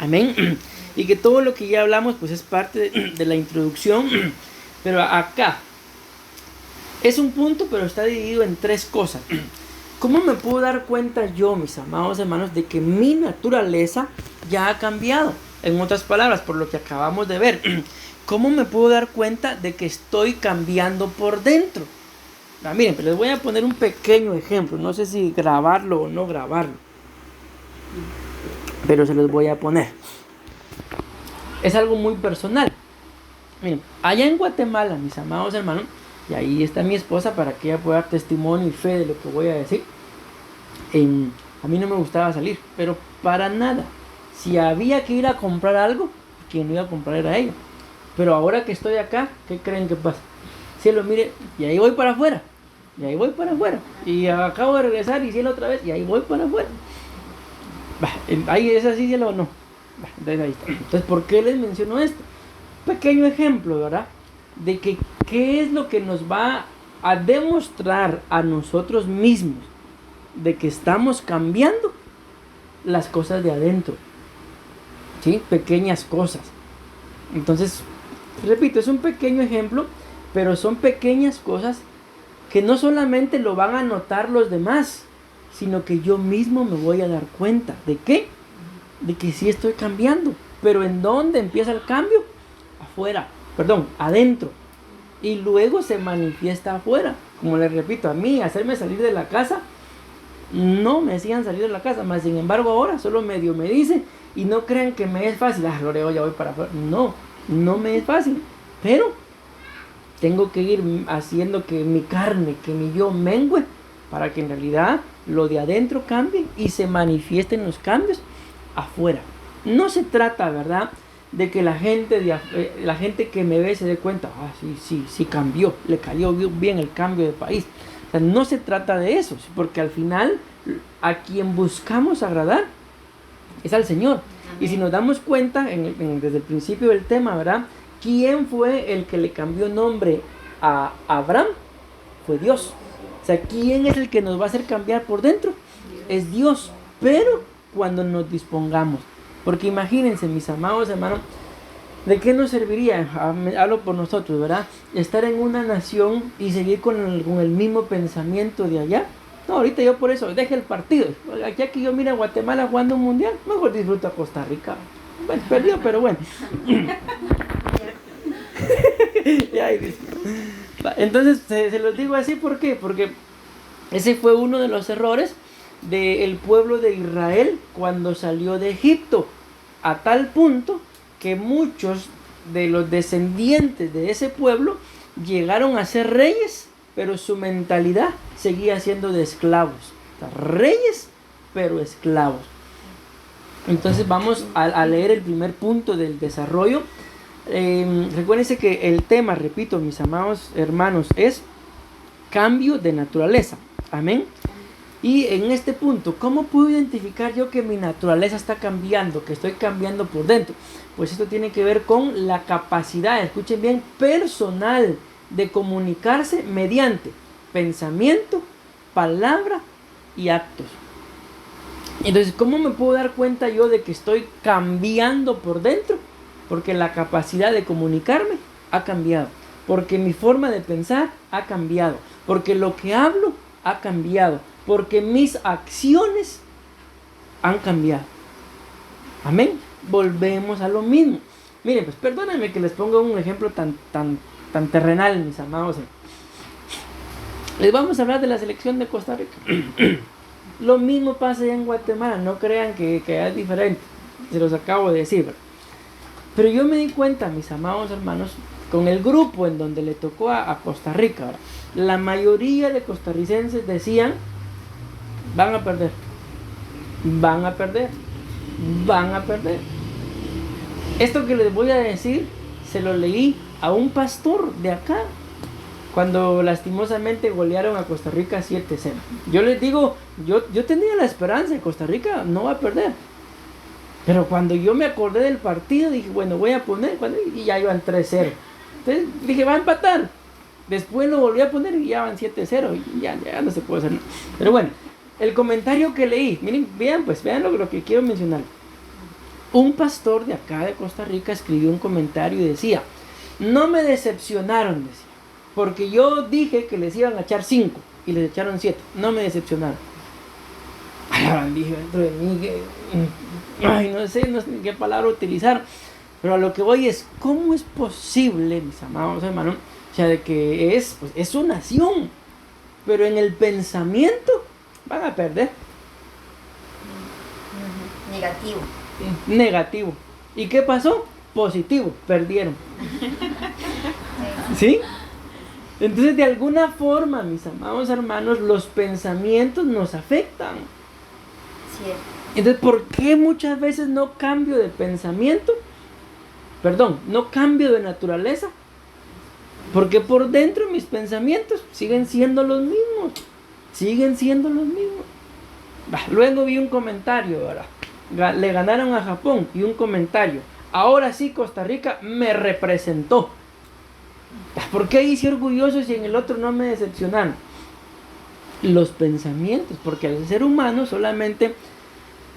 Amén. Y que todo lo que ya hablamos pues es parte de la introducción. Pero acá es un punto, pero está dividido en tres cosas. ¿Cómo me puedo dar cuenta yo, mis amados hermanos, de que mi naturaleza ya ha cambiado? En otras palabras, por lo que acabamos de ver. ¿Cómo me puedo dar cuenta de que estoy cambiando por dentro? Miren, pues les voy a poner un pequeño ejemplo. No sé si grabarlo o no grabarlo, pero se los voy a poner. Es algo muy personal. Miren, allá en Guatemala, mis amados hermanos, y ahí está mi esposa para que ella pueda dar testimonio y fe de lo que voy a decir. A mí no me gustaba salir, pero para nada. Si había que ir a comprar algo, quien lo iba a comprar era ella. Pero ahora que estoy acá, ¿qué creen que pasa? Cielo, mire, y ahí voy para afuera. Y ahí voy para afuera. Y acabo de regresar y cielo otra vez. Y ahí voy para afuera. Ahí es así, cielo o no. Entonces ahí está. Entonces, ¿por qué les menciono esto? Pequeño ejemplo, ¿verdad? De que qué es lo que nos va a demostrar a nosotros mismos de que estamos cambiando las cosas de adentro. ¿Sí? Pequeñas cosas. Entonces, repito, es un pequeño ejemplo, pero son pequeñas cosas que no solamente lo van a notar los demás, sino que yo mismo me voy a dar cuenta. ¿De qué? De que sí estoy cambiando. Pero ¿en dónde empieza el cambio? Adentro. Y luego se manifiesta afuera. Como les repito, a mí hacerme salir de la casa, no me hacían salir de la casa, más sin embargo ahora solo medio me dicen, y no crean que me es fácil, Loreo, ya voy para afuera. No me es fácil, pero tengo que ir haciendo que mi carne, que mi yo mengue, para que en realidad lo de adentro cambie y se manifiesten los cambios afuera. No se trata, ¿verdad?, de que la gente que me ve se dé cuenta, sí cambió, le cayó bien el cambio de país. O sea, no se trata de eso, porque al final a quien buscamos agradar es al Señor. Y si nos damos cuenta desde el principio del tema, ¿verdad?, ¿quién fue el que le cambió nombre a Abraham? Fue Dios. O sea, ¿quién es el que nos va a hacer cambiar por dentro? Es Dios, pero cuando nos dispongamos. Porque imagínense, mis amados hermanos, ¿de qué nos serviría? Hablo por nosotros, ¿verdad? Estar en una nación y seguir con el mismo pensamiento de allá. No, ahorita yo por eso, deje el partido. Ya que yo mire a Guatemala jugando un mundial, mejor disfruto a Costa Rica. Bueno, perdió, pero bueno. Entonces, se los digo así, ¿por qué? Porque ese fue uno de los errores del pueblo de Israel cuando salió de Egipto. A tal punto que muchos de los descendientes de ese pueblo llegaron a ser reyes, pero su mentalidad seguía siendo de esclavos. O sea, reyes, pero esclavos. Entonces vamos a leer el primer punto del desarrollo. Recuérdense que el tema, repito, mis amados hermanos, es cambio de naturaleza. Amén. Y en este punto, ¿cómo puedo identificar yo que mi naturaleza está cambiando, que estoy cambiando por dentro? Pues esto tiene que ver con la capacidad, escuchen bien, personal de comunicarse mediante pensamiento, palabra y actos. Entonces, ¿cómo me puedo dar cuenta yo de que estoy cambiando por dentro? Porque la capacidad de comunicarme ha cambiado, porque mi forma de pensar ha cambiado, porque lo que hablo ha cambiado, porque mis acciones han cambiado. Amén. Volvemos a lo mismo. Miren, pues perdónenme que les ponga un ejemplo tan terrenal, mis amados. Les vamos a hablar de la selección de Costa Rica. Lo mismo pasa allá en Guatemala, no crean que es diferente, se los acabo de decir, ¿verdad? Pero yo me di cuenta, mis amados hermanos, con el grupo en donde le tocó a Costa Rica, ¿verdad? La mayoría de costarricenses decían: van a perder, van a perder, van a perder. Esto que les voy a decir, se lo leí a un pastor de acá, cuando lastimosamente golearon a Costa Rica 7-0. Yo les digo, yo tenía la esperanza de Costa Rica no va a perder. Pero cuando yo me acordé del partido, dije, bueno, voy a poner, y ya iban 3-0. Entonces dije, va a empatar. Después lo volví a poner y ya van 7-0. Y ya no se puede hacer nada. Pero bueno, el comentario que leí, miren, vean lo que quiero mencionar. Un pastor de acá de Costa Rica escribió un comentario y decía: no me decepcionaron, decía, porque yo dije que les iban a echar 5 y les echaron 7. No me decepcionaron. Dije dentro de mí que no sé qué palabra utilizar, pero a lo que voy es: ¿cómo es posible, mis amados hermanos? O sea, de que es su nación, pero en el pensamiento van a perder. Negativo. ¿Y qué pasó? Positivo, perdieron. ¿Sí? Entonces, de alguna forma, mis amados hermanos, los pensamientos nos afectan. Cierto. Entonces, ¿por qué muchas veces no cambio de pensamiento? No cambio de naturaleza. Porque por dentro mis pensamientos siguen siendo los mismos. Luego vi un comentario, ¿verdad? Le ganaron a Japón y un comentario: ahora sí Costa Rica me representó. ¿Por qué hice orgulloso si en el otro no me decepcionaron? Los pensamientos, porque al ser humano solamente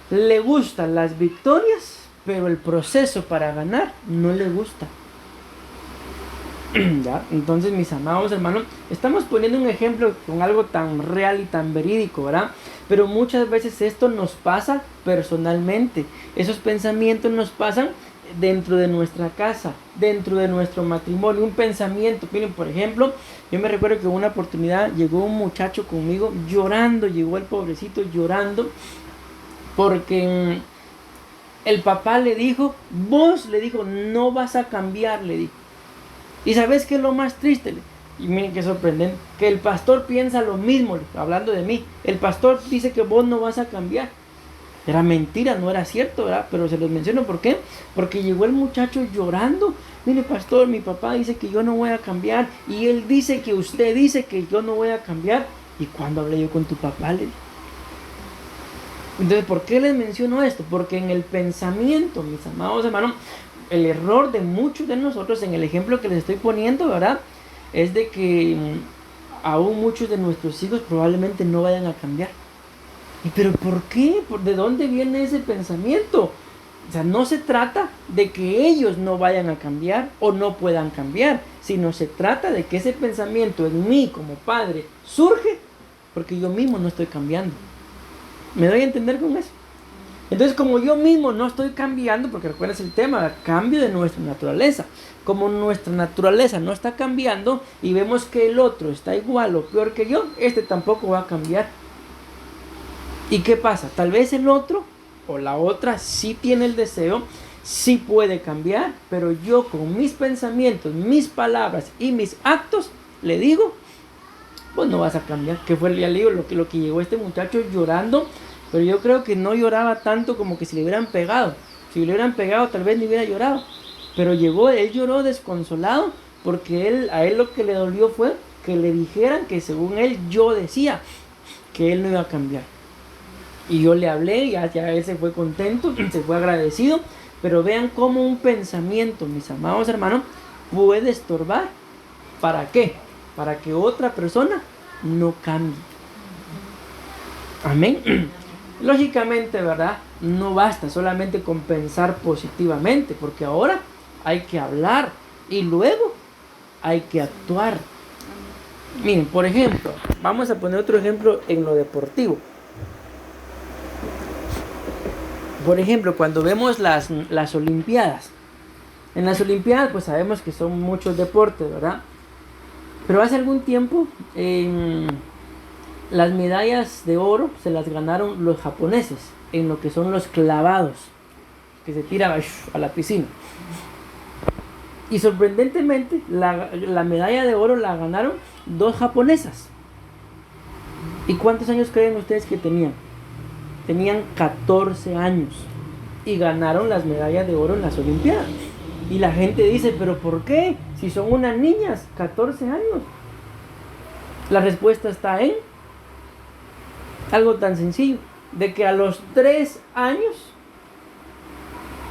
le gustan las victorias, pero el proceso para ganar no le gusta. ¿Ya? Entonces, mis amados hermanos, estamos poniendo un ejemplo con algo tan real y tan verídico, ¿verdad? Pero muchas veces esto nos pasa personalmente. Esos pensamientos nos pasan dentro de nuestra casa, dentro de nuestro matrimonio. Un pensamiento, miren, por ejemplo, yo me recuerdo que en una oportunidad llegó un muchacho conmigo llorando, llegó el pobrecito llorando, porque el papá le dijo, no vas a cambiar, le dijo. ¿Y sabes qué es lo más triste? Y miren qué sorprendente, que el pastor piensa lo mismo, hablando de mí. El pastor dice que vos no vas a cambiar. Era mentira, no era cierto, ¿verdad? Pero se los menciono, ¿por qué? Porque llegó el muchacho llorando. Mire, pastor, mi papá dice que yo no voy a cambiar, y él dice que usted dice que yo no voy a cambiar. ¿Y cuándo hablé yo con tu papá? Le dije. Entonces, ¿por qué les menciono esto? Porque en el pensamiento, mis amados hermanos, el error de muchos de nosotros, en el ejemplo que les estoy poniendo, ¿verdad?, es de que aún muchos de nuestros hijos probablemente no vayan a cambiar. ¿Y pero por qué? ¿De dónde viene ese pensamiento? O sea, no se trata de que ellos no vayan a cambiar o no puedan cambiar, sino se trata de que ese pensamiento en mí como padre surge porque yo mismo no estoy cambiando. ¿Me doy a entender con eso? Entonces, como yo mismo no estoy cambiando, porque recuerdas el tema, cambio de nuestra naturaleza. Como nuestra naturaleza no está cambiando y vemos que el otro está igual o peor que yo, este tampoco va a cambiar. ¿Y qué pasa? Tal vez el otro o la otra sí tiene el deseo, sí puede cambiar, pero yo con mis pensamientos, mis palabras y mis actos le digo, pues no vas a cambiar. Que fue el día lío lo que llegó este muchacho llorando, pero yo creo que no lloraba tanto como que si le hubieran pegado. Si le hubieran pegado tal vez ni hubiera llorado, pero él lloró desconsolado porque a él lo que le dolió fue que le dijeran que según él yo decía que él no iba a cambiar. Y yo le hablé, ya él se fue contento, se fue agradecido, pero vean cómo un pensamiento, mis amados hermanos, puede estorbar. ¿Para qué? Para que otra persona no cambie. Amén. Lógicamente, ¿verdad? No basta solamente con pensar positivamente, porque ahora hay que hablar y luego hay que actuar. Miren, por ejemplo, vamos a poner otro ejemplo en lo deportivo. Por ejemplo, cuando vemos las Olimpiadas. En las Olimpiadas, pues sabemos que son muchos deportes, ¿verdad? Pero hace algún tiempo, las medallas de oro se las ganaron los japoneses en lo que son los clavados, que se tiran a la piscina. Y sorprendentemente, la medalla de oro la ganaron 2 japonesas. ¿Y cuántos años creen ustedes que tenían? Tenían 14 años y ganaron las medallas de oro en las Olimpiadas. Y la gente dice, ¿pero por qué? Si son unas niñas, 14 años. La respuesta está en algo tan sencillo, de que a los 3 años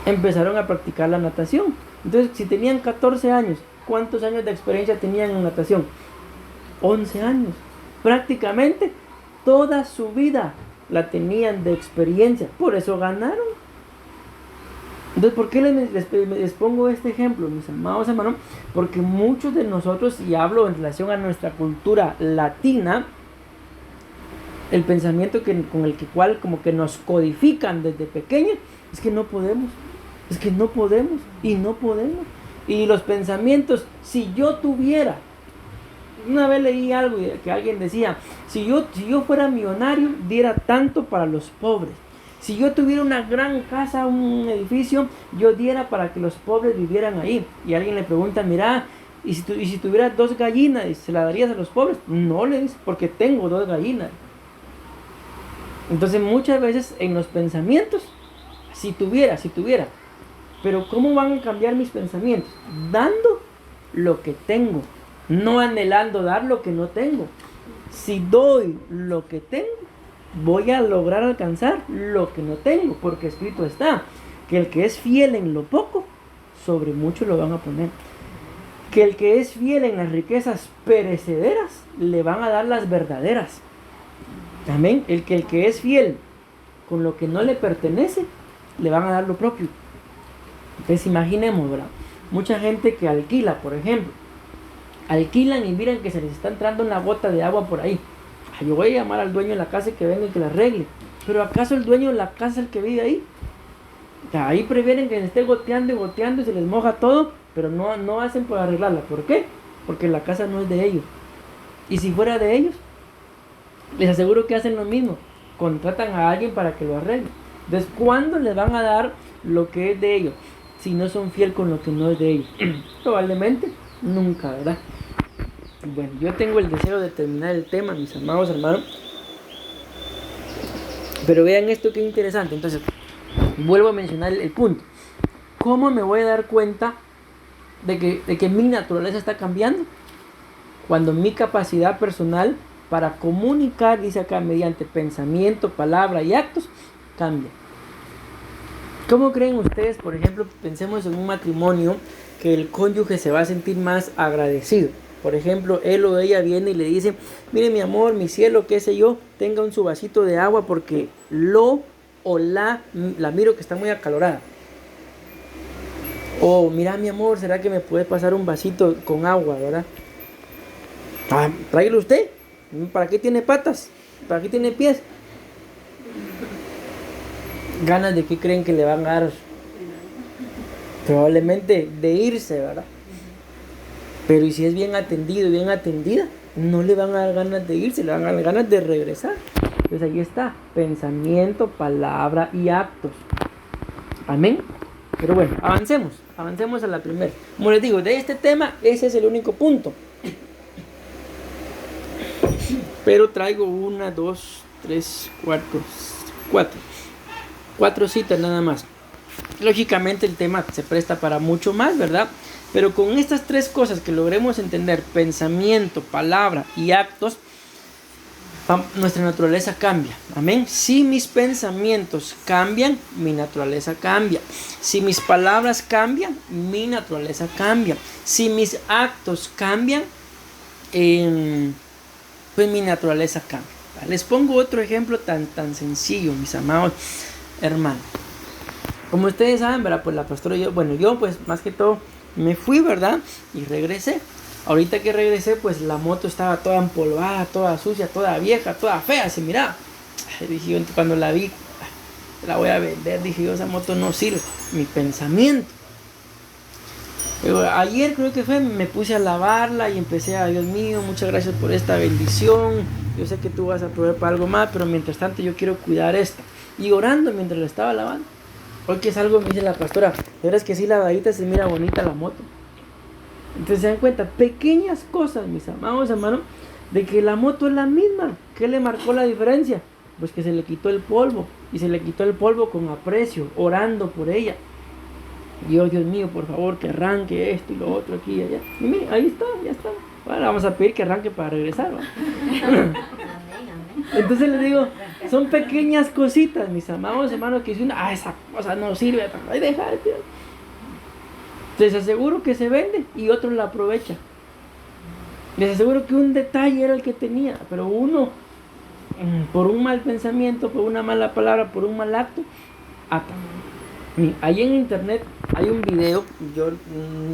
empezaron a practicar la natación. Entonces, si tenían 14 años, ¿cuántos años de experiencia tenían en natación? 11 años. Prácticamente toda su vida la tenían de experiencia, por eso ganaron. Entonces, ¿por qué les pongo este ejemplo, mis amados hermanos? Porque muchos de nosotros, y hablo en relación a nuestra cultura latina, el pensamiento con el cual como que nos codifican desde pequeños, es que no podemos, y no podemos. Y los pensamientos, si yo tuviera, una vez leí algo que alguien decía, si yo fuera millonario, diera tanto para los pobres. Si yo tuviera una gran casa, un edificio, yo diera para que los pobres vivieran ahí. Y alguien le pregunta, mira, ¿y si tuvieras 2 gallinas, se las darías a los pobres? No, le dice, porque tengo 2 gallinas. Entonces muchas veces en los pensamientos, si tuviera, pero ¿cómo van a cambiar mis pensamientos? Dando lo que tengo, no anhelando dar lo que no tengo. Si doy lo que tengo, voy a lograr alcanzar lo que no tengo, porque escrito está que el que es fiel en lo poco, sobre mucho lo van a poner. Que el que es fiel en las riquezas perecederas, le van a dar las verdaderas. Amén. El que es fiel con lo que no le pertenece, le van a dar lo propio. Entonces imaginemos, ¿verdad? Mucha gente que alquila, por ejemplo, alquilan y miran que se les está entrando una gota de agua por ahí. Yo voy a llamar al dueño de la casa y que venga y que la arregle. Pero ¿acaso el dueño de la casa es el que vive ahí? O sea, ahí previenen que se esté goteando y se les moja todo, pero no hacen por arreglarla. ¿Por qué? Porque la casa no es de ellos. Y si fuera de ellos, les aseguro que hacen lo mismo. Contratan a alguien para que lo arregle. Entonces, ¿cuándo les van a dar lo que es de ellos? Si no son fieles con lo que no es de ellos. Probablemente nunca, ¿verdad? Bueno, yo tengo el deseo de terminar el tema, mis amados hermanos. Pero vean esto que interesante. Entonces, vuelvo a mencionar el punto. ¿Cómo me voy a dar cuenta de que mi naturaleza está cambiando? Cuando mi capacidad personal para comunicar, dice acá, mediante pensamiento, palabra y actos, cambia. ¿Cómo creen ustedes, por ejemplo, pensemos en un matrimonio, que el cónyuge se va a sentir más agradecido? Por ejemplo, él o ella viene y le dice, mire mi amor, mi cielo, qué sé yo, tenga un su vasito de agua porque la miro que está muy acalorada. O mira mi amor, ¿será que me puede pasar un vasito con agua, verdad? Ah, tráigalo usted. ¿Para qué tiene patas? ¿Para qué tiene pies? ¿Ganas de qué creen que le van a dar? Probablemente de irse, ¿verdad? Pero y si es bien atendido y bien atendida, no le van a dar ganas de irse, le van a dar ganas de regresar. Entonces ahí está, pensamiento, palabra y actos. Amén. Pero bueno, avancemos a la primera. Como les digo, de este tema, ese es el único punto. Pero traigo 1, 2, 3, 4 citas nada más. Lógicamente el tema se presta para mucho más, ¿verdad? Pero con estas 3 cosas que logremos entender, pensamiento, palabra y actos, nuestra naturaleza cambia. Amén. Si mis pensamientos cambian, mi naturaleza cambia. Si mis palabras cambian, mi naturaleza cambia. Si mis actos cambian, pues mi naturaleza cambia. Les pongo otro ejemplo tan sencillo, mis amados hermanos. Como ustedes saben, ¿verdad? Pues la pastora y yo pues más que todo me fui, ¿verdad? Y regresé. Ahorita que regresé, pues la moto estaba toda empolvada, toda sucia, toda vieja, toda fea, se miraba. Dije yo, cuando la vi, la voy a vender. Dije yo, esa moto no sirve. Mi pensamiento. Pero ayer creo que fue, me puse a lavarla y empecé a, Dios mío, muchas gracias por esta bendición. Yo sé que tú vas a proveer para algo más, pero mientras tanto yo quiero cuidar esta. Y orando mientras la estaba lavando. Hoy que salgo me dice la pastora, de verdad es que sí lavadita se mira bonita la moto. Entonces se dan cuenta, pequeñas cosas, mis amados hermanos, de que la moto es la misma. ¿Qué le marcó la diferencia? Pues que se le quitó el polvo. Y se le quitó el polvo con aprecio, orando por ella. Y yo, Dios mío, por favor, que arranque esto y lo otro aquí y allá. Y mire, ahí está, ya está. Bueno, vamos a pedir que arranque para regresar, ¿no? Entonces les digo, son pequeñas cositas, mis amados hermanos, que dicen, esa cosa no sirve, ay, deja, tío. Les aseguro que se vende y otro la aprovecha. Les aseguro que un detalle era el que tenía, pero uno, por un mal pensamiento, por una mala palabra, por un mal acto, ata. Ahí en internet hay un video, yo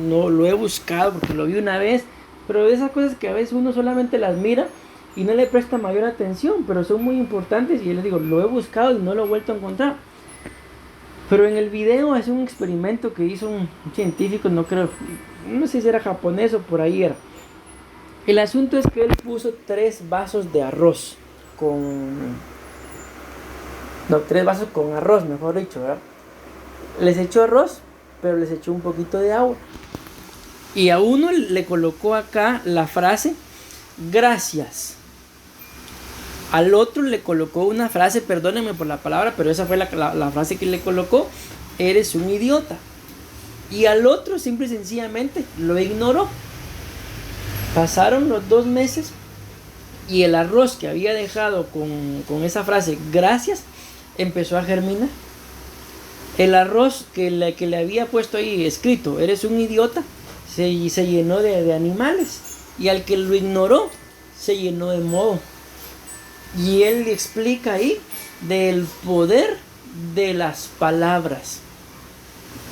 no lo he buscado porque lo vi una vez, pero de esas cosas que a veces uno solamente las mira y no le presta mayor atención, pero son muy importantes y yo les digo, lo he buscado y no lo he vuelto a encontrar. Pero en el video es un experimento que hizo un científico, no sé si era japonés o por ahí era. El asunto es que él puso 3 vasos de arroz No, 3 vasos con arroz, mejor dicho, ¿verdad? Les echó arroz, pero les echó un poquito de agua. Y a uno le colocó acá la frase, gracias. Al otro le colocó una frase, perdónenme por la palabra, pero esa fue la frase que le colocó, eres un idiota. Y al otro simple y sencillamente lo ignoró. Pasaron los 2 meses y el arroz que había dejado con esa frase, gracias, empezó a germinar. El arroz que le había puesto ahí escrito, eres un idiota, se llenó de animales. Y al que lo ignoró, se llenó de moho. Y él le explica ahí del poder de las palabras.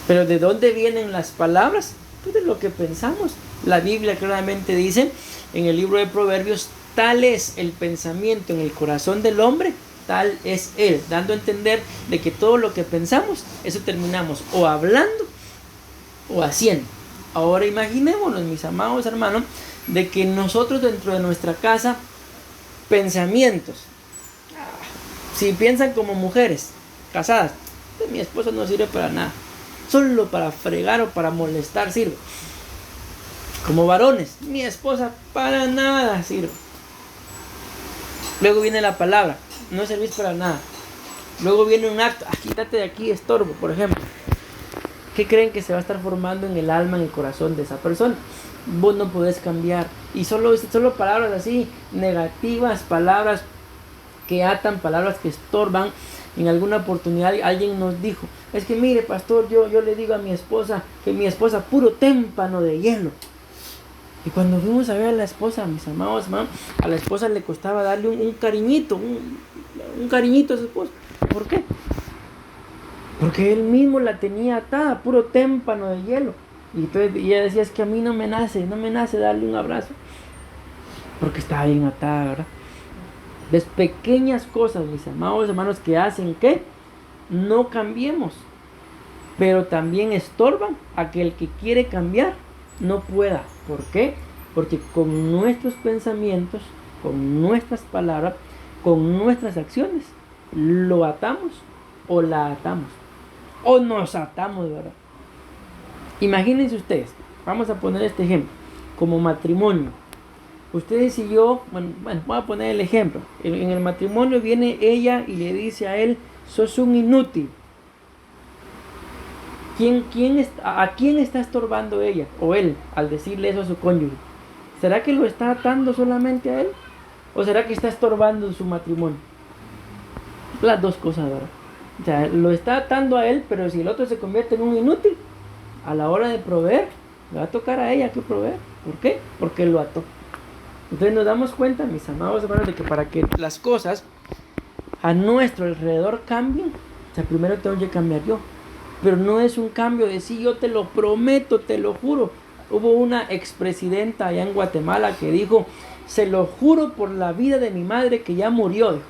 Pero ¿de dónde vienen las palabras? Pues de lo que pensamos. La Biblia claramente dice en el libro de Proverbios, tal es el pensamiento en el corazón del hombre, tal es él, dando a entender de que todo lo que pensamos, eso terminamos o hablando o haciendo. Ahora imaginémonos, mis amados hermanos, de que nosotros dentro de nuestra casa, pensamientos, si piensan como mujeres casadas, mi esposa no sirve para nada, solo para fregar o para molestar sirve. Como varones, mi esposa para nada sirve. Luego viene la palabra, no servís para nada. Luego viene un acto, quítate de aquí, estorbo, por ejemplo. ¿Qué creen que se va a estar formando en el alma, en el corazón de esa persona? Vos no podés cambiar. Y solo palabras así, negativas, palabras que atan, palabras que estorban. En alguna oportunidad alguien nos dijo, es que mire pastor, yo le digo a mi esposa, que mi esposa puro témpano de hielo. Y cuando fuimos a ver a la esposa, mis amados hermanos, a la esposa le costaba darle un cariñito, un cariñito a su esposa. ¿Por qué? Porque él mismo la tenía atada, puro témpano de hielo. Y entonces ella decía, es que a mí no me nace darle un abrazo. Porque estaba bien atada, ¿verdad? Ves, pequeñas cosas, mis amados hermanos, que hacen que no cambiemos. Pero también estorban a que el que quiere cambiar no pueda. ¿Por qué? Porque con nuestros pensamientos, con nuestras palabras, con nuestras acciones, lo atamos o la atamos. O nos atamos, ¿verdad? Imagínense ustedes, vamos a poner este ejemplo, como matrimonio. Ustedes y yo, bueno, voy a poner el ejemplo. En el matrimonio viene ella y le dice a él, sos un inútil. ¿A quién está estorbando ella o él al decirle eso a su cónyuge? ¿Será que lo está atando solamente a él? ¿O será que está estorbando su matrimonio? Las dos cosas, ¿verdad? O sea, lo está atando a él, pero si el otro se convierte en un inútil, a la hora de proveer, le va a tocar a ella que proveer. ¿Por qué? Porque lo ató. Entonces nos damos cuenta, mis amados hermanos, de que para que las cosas a nuestro alrededor cambien, o sea, primero tengo que cambiar yo. Pero no es un cambio de sí, yo te lo prometo, te lo juro. Hubo una expresidenta allá en Guatemala que dijo, se lo juro por la vida de mi madre que ya murió. Dijo.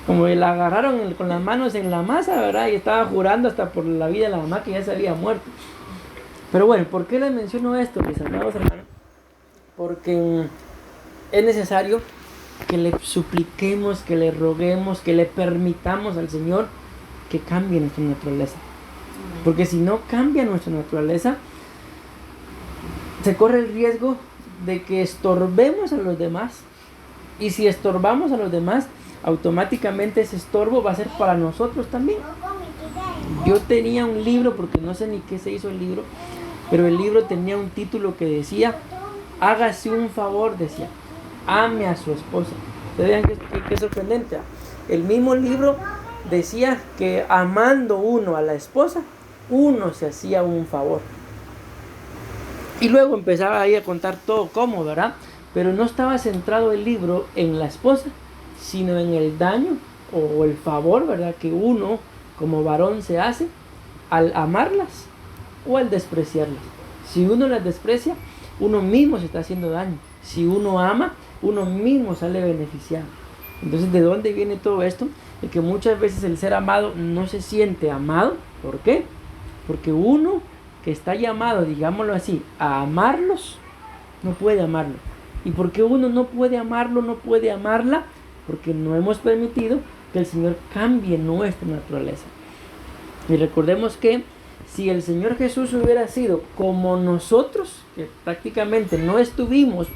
Como la agarraron con las manos en la masa, ¿verdad? Y estaba jurando hasta por la vida de la mamá que ya se había muerto. Pero bueno, ¿por qué les menciono esto, mis amados hermanos? Porque es necesario que le supliquemos, que le roguemos, que le permitamos al Señor que cambie nuestra naturaleza. Porque si no cambia nuestra naturaleza, se corre el riesgo de que estorbemos a los demás. Y si estorbamos a los demás, automáticamente ese estorbo va a ser para nosotros también. Yo tenía un libro, porque no sé ni qué se hizo el libro, pero el libro tenía un título que decía, hágase un favor, decía, ame a su esposa. Ustedes vean qué sorprendente. El mismo libro decía que amando uno a la esposa, uno se hacía un favor. Y luego empezaba ahí a contar todo cómo, ¿verdad? Pero no estaba centrado el libro en la esposa, sino en el daño o el favor, ¿verdad? Que uno como varón se hace al amarlas o al despreciarlas. Si uno las desprecia, uno mismo se está haciendo daño. Si uno ama, uno mismo sale beneficiado. Entonces, ¿de dónde viene todo esto? De que muchas veces el ser amado no se siente amado. ¿Por qué? Porque uno que está llamado, digámoslo así, a amarlos, no puede amarlo. ¿Y por qué uno no puede amarlo, no puede amarla? Porque no hemos permitido que el Señor cambie nuestra naturaleza. Y recordemos que si el Señor Jesús hubiera sido como nosotros, que prácticamente no estuvimos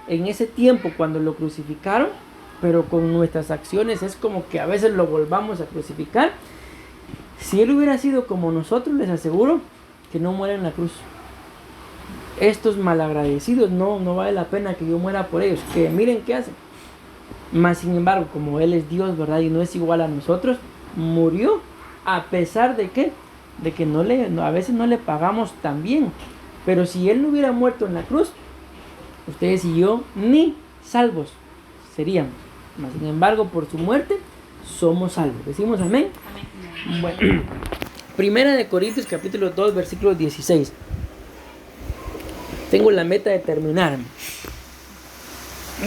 en ese tiempo cuando lo crucificaron, pero con nuestras acciones es como que a veces lo volvamos a crucificar. Si Él hubiera sido como nosotros, les aseguro que no muera en la cruz. Estos malagradecidos, no vale la pena que yo muera por ellos, que miren qué hacen. Mas sin embargo, como Él es Dios, ¿verdad? Y no es igual a nosotros, murió a pesar de que a veces no le pagamos tan bien. Pero si Él no hubiera muerto en la cruz, ustedes y yo ni salvos seríamos. Mas sin embargo, por su muerte somos salvos. ¿Decimos amén? Amén. Bueno, Primera de Corintios capítulo 2 versículo 16. Tengo la meta de terminar.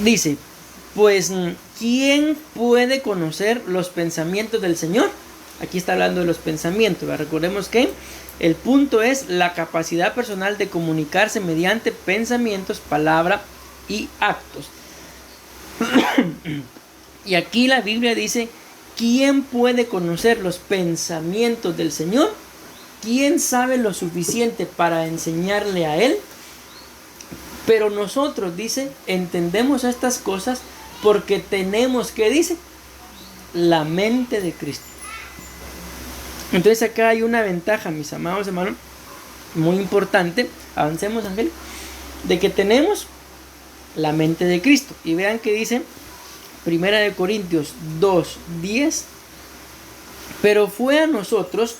Dice, pues ¿quién puede conocer los pensamientos del Señor? Aquí está hablando de los pensamientos, ¿verdad? Recordemos que el punto es la capacidad personal de comunicarse mediante pensamientos, palabra y actos. Y aquí la Biblia dice, ¿quién puede conocer los pensamientos del Señor? ¿Quién sabe lo suficiente para enseñarle a Él? Pero nosotros, dice, entendemos estas cosas porque tenemos, ¿qué dice? La mente de Cristo. Entonces acá hay una ventaja, mis amados hermanos, muy importante. Avancemos, Ángel. De que tenemos la mente de Cristo. Y vean que dice Primera de Corintios 2:10. Pero fue a nosotros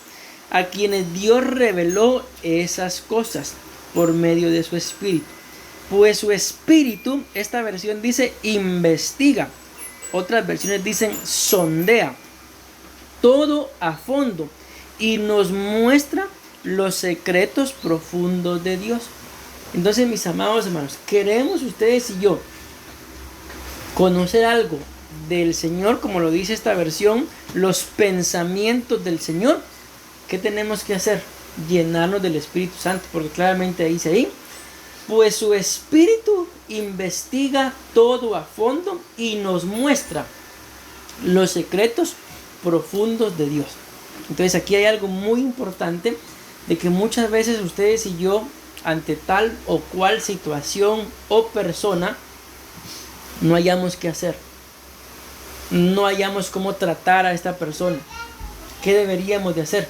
a quienes Dios reveló esas cosas, por medio de su espíritu. Pues su espíritu, esta versión dice investiga, otras versiones dicen sondea todo a fondo y nos muestra los secretos profundos de Dios. Entonces, mis amados hermanos, queremos ustedes y yo conocer algo del Señor, como lo dice esta versión, los pensamientos del Señor. ¿Qué tenemos que hacer? Llenarnos del Espíritu Santo, porque claramente dice ahí, pues su Espíritu investiga todo a fondo y nos muestra los secretos profundos de Dios. Entonces aquí hay algo muy importante, de que muchas veces ustedes y yo, ante tal o cual situación o persona, no hayamos qué hacer, no hayamos cómo tratar a esta persona. ¿Qué deberíamos de hacer?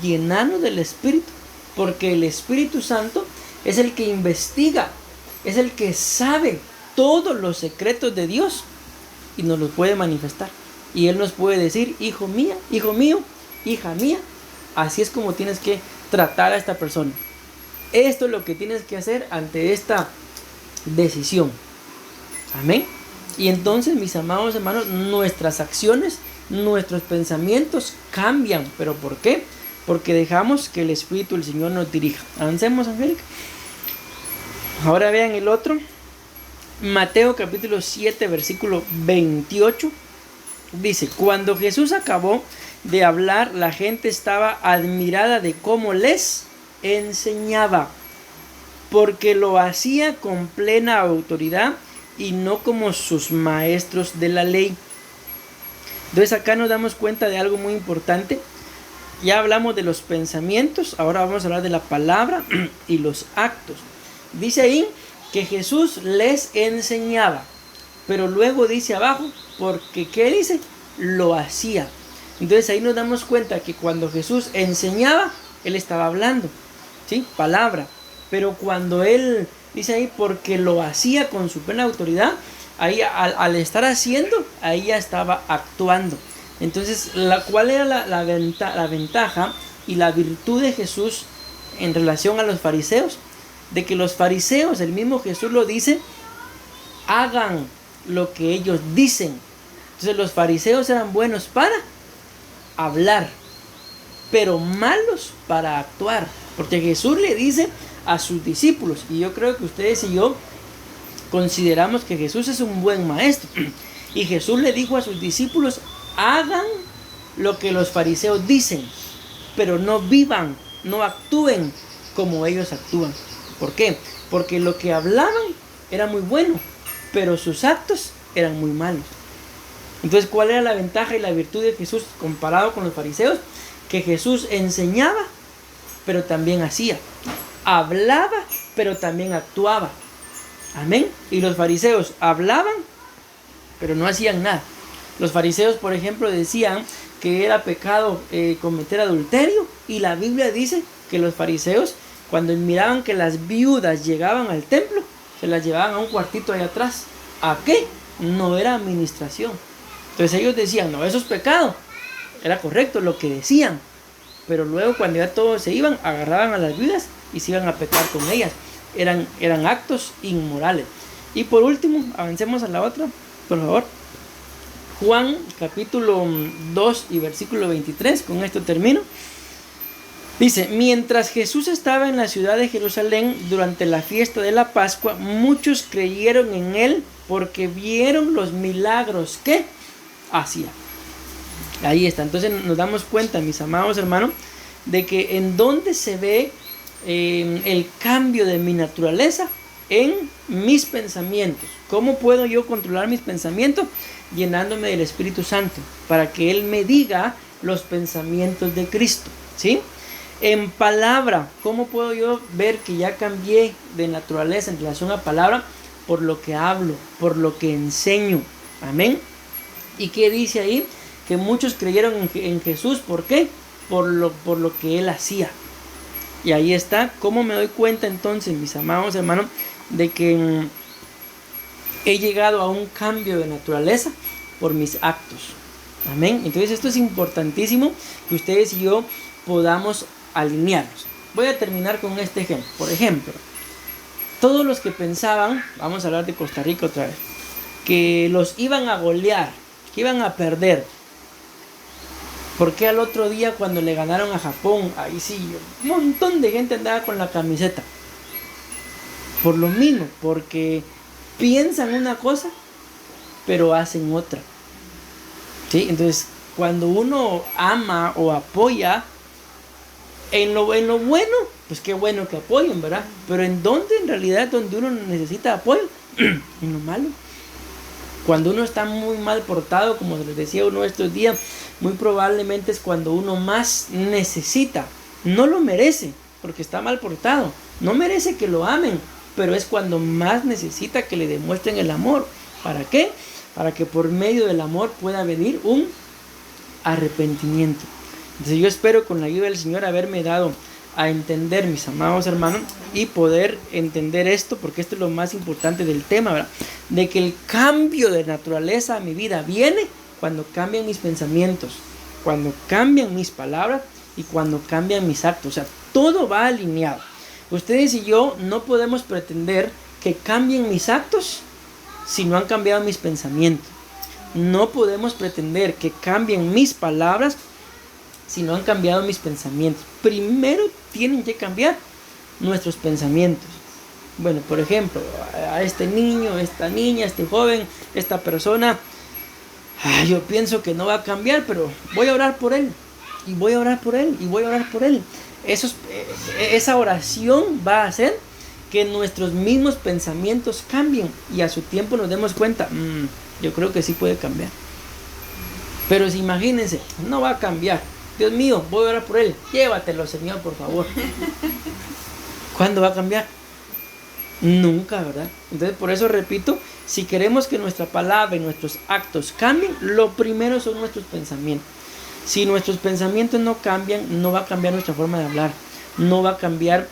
Llenarnos del Espíritu, porque el Espíritu Santo es el que investiga, es el que sabe todos los secretos de Dios y nos los puede manifestar. Y Él nos puede decir, hijo mío, hija mía, así es como tienes que tratar a esta persona. Esto es lo que tienes que hacer ante esta decisión. Amén. Y entonces, mis amados hermanos, nuestras acciones, nuestros pensamientos cambian. ¿Pero por qué? Porque dejamos que el Espíritu del Señor nos dirija. Avancemos, Angélica. Ahora vean el otro. Mateo capítulo 7, versículo 28. Dice, cuando Jesús acabó de hablar, la gente estaba admirada de cómo les enseñaba, porque lo hacía con plena autoridad y no como sus maestros de la ley. Entonces acá nos damos cuenta de algo muy importante. Ya hablamos de los pensamientos, ahora vamos a hablar de la palabra y los actos. Dice ahí que Jesús les enseñaba, pero luego dice abajo, porque ¿qué dice? Lo hacía. Entonces ahí nos damos cuenta que cuando Jesús enseñaba, Él estaba hablando, ¿sí? Palabra. Pero cuando Él dice ahí, porque lo hacía con su plena autoridad, ahí al estar haciendo, ahí ya estaba actuando. Entonces, ¿cuál era la ventaja y la virtud de Jesús en relación a los fariseos? De que los fariseos, el mismo Jesús lo dice, hagan lo que ellos dicen. Entonces los fariseos eran buenos para hablar, pero malos para actuar. Porque Jesús le dice a sus discípulos, y yo creo que ustedes y yo consideramos que Jesús es un buen maestro, y Jesús le dijo a sus discípulos, hagan lo que los fariseos dicen, pero no vivan, no actúen como ellos actúan. ¿Por qué? Porque lo que hablaban era muy bueno, pero sus actos eran muy malos. Entonces, ¿cuál era la ventaja y la virtud de Jesús comparado con los fariseos? Que Jesús enseñaba, pero también hacía. Hablaba, pero también actuaba. Amén. Y los fariseos hablaban, pero no hacían nada. Los fariseos, por ejemplo, decían que era pecado cometer adulterio. Y la Biblia dice que los fariseos, cuando miraban que las viudas llegaban al templo, se las llevaban a un cuartito allá atrás. ¿A qué? No era administración. Entonces ellos decían, no, eso es pecado. Era correcto lo que decían. Pero luego cuando ya todos se iban, agarraban a las viudas y se iban a pecar con ellas. Eran actos inmorales. Y por último, avancemos a la otra, por favor. Juan capítulo 2 y versículo 23, con esto termino. Dice, mientras Jesús estaba en la ciudad de Jerusalén durante la fiesta de la Pascua, muchos creyeron en Él porque vieron los milagros que hacía. Ahí está. Entonces nos damos cuenta, mis amados hermanos, de que en dónde se ve el cambio de mi naturaleza, en mis pensamientos. ¿Cómo puedo yo controlar mis pensamientos? Llenándome del Espíritu Santo, para que Él me diga los pensamientos de Cristo, ¿sí? En palabra, ¿cómo puedo yo ver que ya cambié de naturaleza en relación a palabra? Por lo que hablo, por lo que enseño. Amén. ¿Y qué dice ahí? Que muchos creyeron en Jesús. ¿Por qué? Por lo que Él hacía. Y ahí está. ¿Cómo me doy cuenta entonces, mis amados hermanos, de que he llegado a un cambio de naturaleza? Por mis actos. Amén. Entonces esto es importantísimo, que ustedes y yo podamos alinearnos. voy a terminar con este ejemplo. Por ejemplo, todos los que pensaban, vamos a hablar de Costa Rica otra vez, que los iban a golear, que iban a perder. ¿Por qué al otro día cuando le ganaron a Japón, ahí sí, un montón de gente andaba con la camiseta? Por lo mismo, porque piensan una cosa, pero hacen otra. ¿Sí? Entonces, cuando uno ama o apoya, en lo bueno, pues qué bueno que apoyen, ¿verdad? Pero en realidad donde uno necesita apoyo, en lo malo. Cuando uno está muy mal portado, como les decía uno estos días, muy probablemente es cuando uno más necesita. No lo merece, porque está mal portado. No merece que lo amen, pero es cuando más necesita que le demuestren el amor. ¿Para qué? Para que por medio del amor pueda venir un arrepentimiento. Entonces yo espero con la ayuda del Señor haberme dado a entender, mis amados hermanos, y poder entender esto, porque esto es lo más importante del tema, ¿verdad? De que el cambio de naturaleza a mi vida viene cuando cambian mis pensamientos, cuando cambian mis palabras y cuando cambian mis actos. O sea, todo va alineado. Ustedes y yo no podemos pretender que cambien mis actos si no han cambiado mis pensamientos. No podemos pretender que cambien mis palabras si no han cambiado mis pensamientos. Primero tienen que cambiar nuestros pensamientos. Bueno, por ejemplo, a este niño, esta niña, este joven, esta persona, yo pienso que no va a cambiar, pero voy a orar por él, y voy a orar por él, y voy a orar por él. Esa oración va a hacer que nuestros mismos pensamientos cambien, y a su tiempo nos demos cuenta, yo creo que sí puede cambiar. Pero si imagínense, no va a cambiar. Dios mío, voy a orar por él. Llévatelo, Señor, por favor. ¿Cuándo va a cambiar? Nunca, ¿verdad? Entonces, por eso repito, si queremos que nuestra palabra y nuestros actos cambien, lo primero son nuestros pensamientos. Si nuestros pensamientos no cambian, no va a cambiar nuestra forma de hablar. No van a cambiar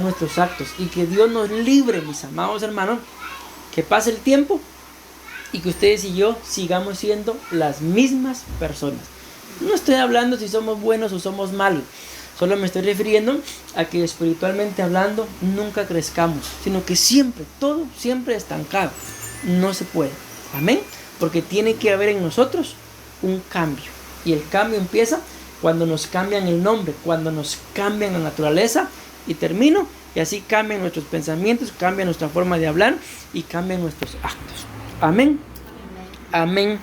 nuestros actos. Y que Dios nos libre, mis amados hermanos, que pase el tiempo y que ustedes y yo sigamos siendo las mismas personas. No estoy hablando si somos buenos o somos malos. Solo me estoy refiriendo a que espiritualmente hablando nunca crezcamos, sino que todo siempre estancado. No se puede. Amén. Porque tiene que haber en nosotros un cambio. Y el cambio empieza cuando nos cambian el nombre, cuando nos cambian la naturaleza. Y termino. Y así cambian nuestros pensamientos, cambian nuestra forma de hablar y cambian nuestros actos. Amén. Amén.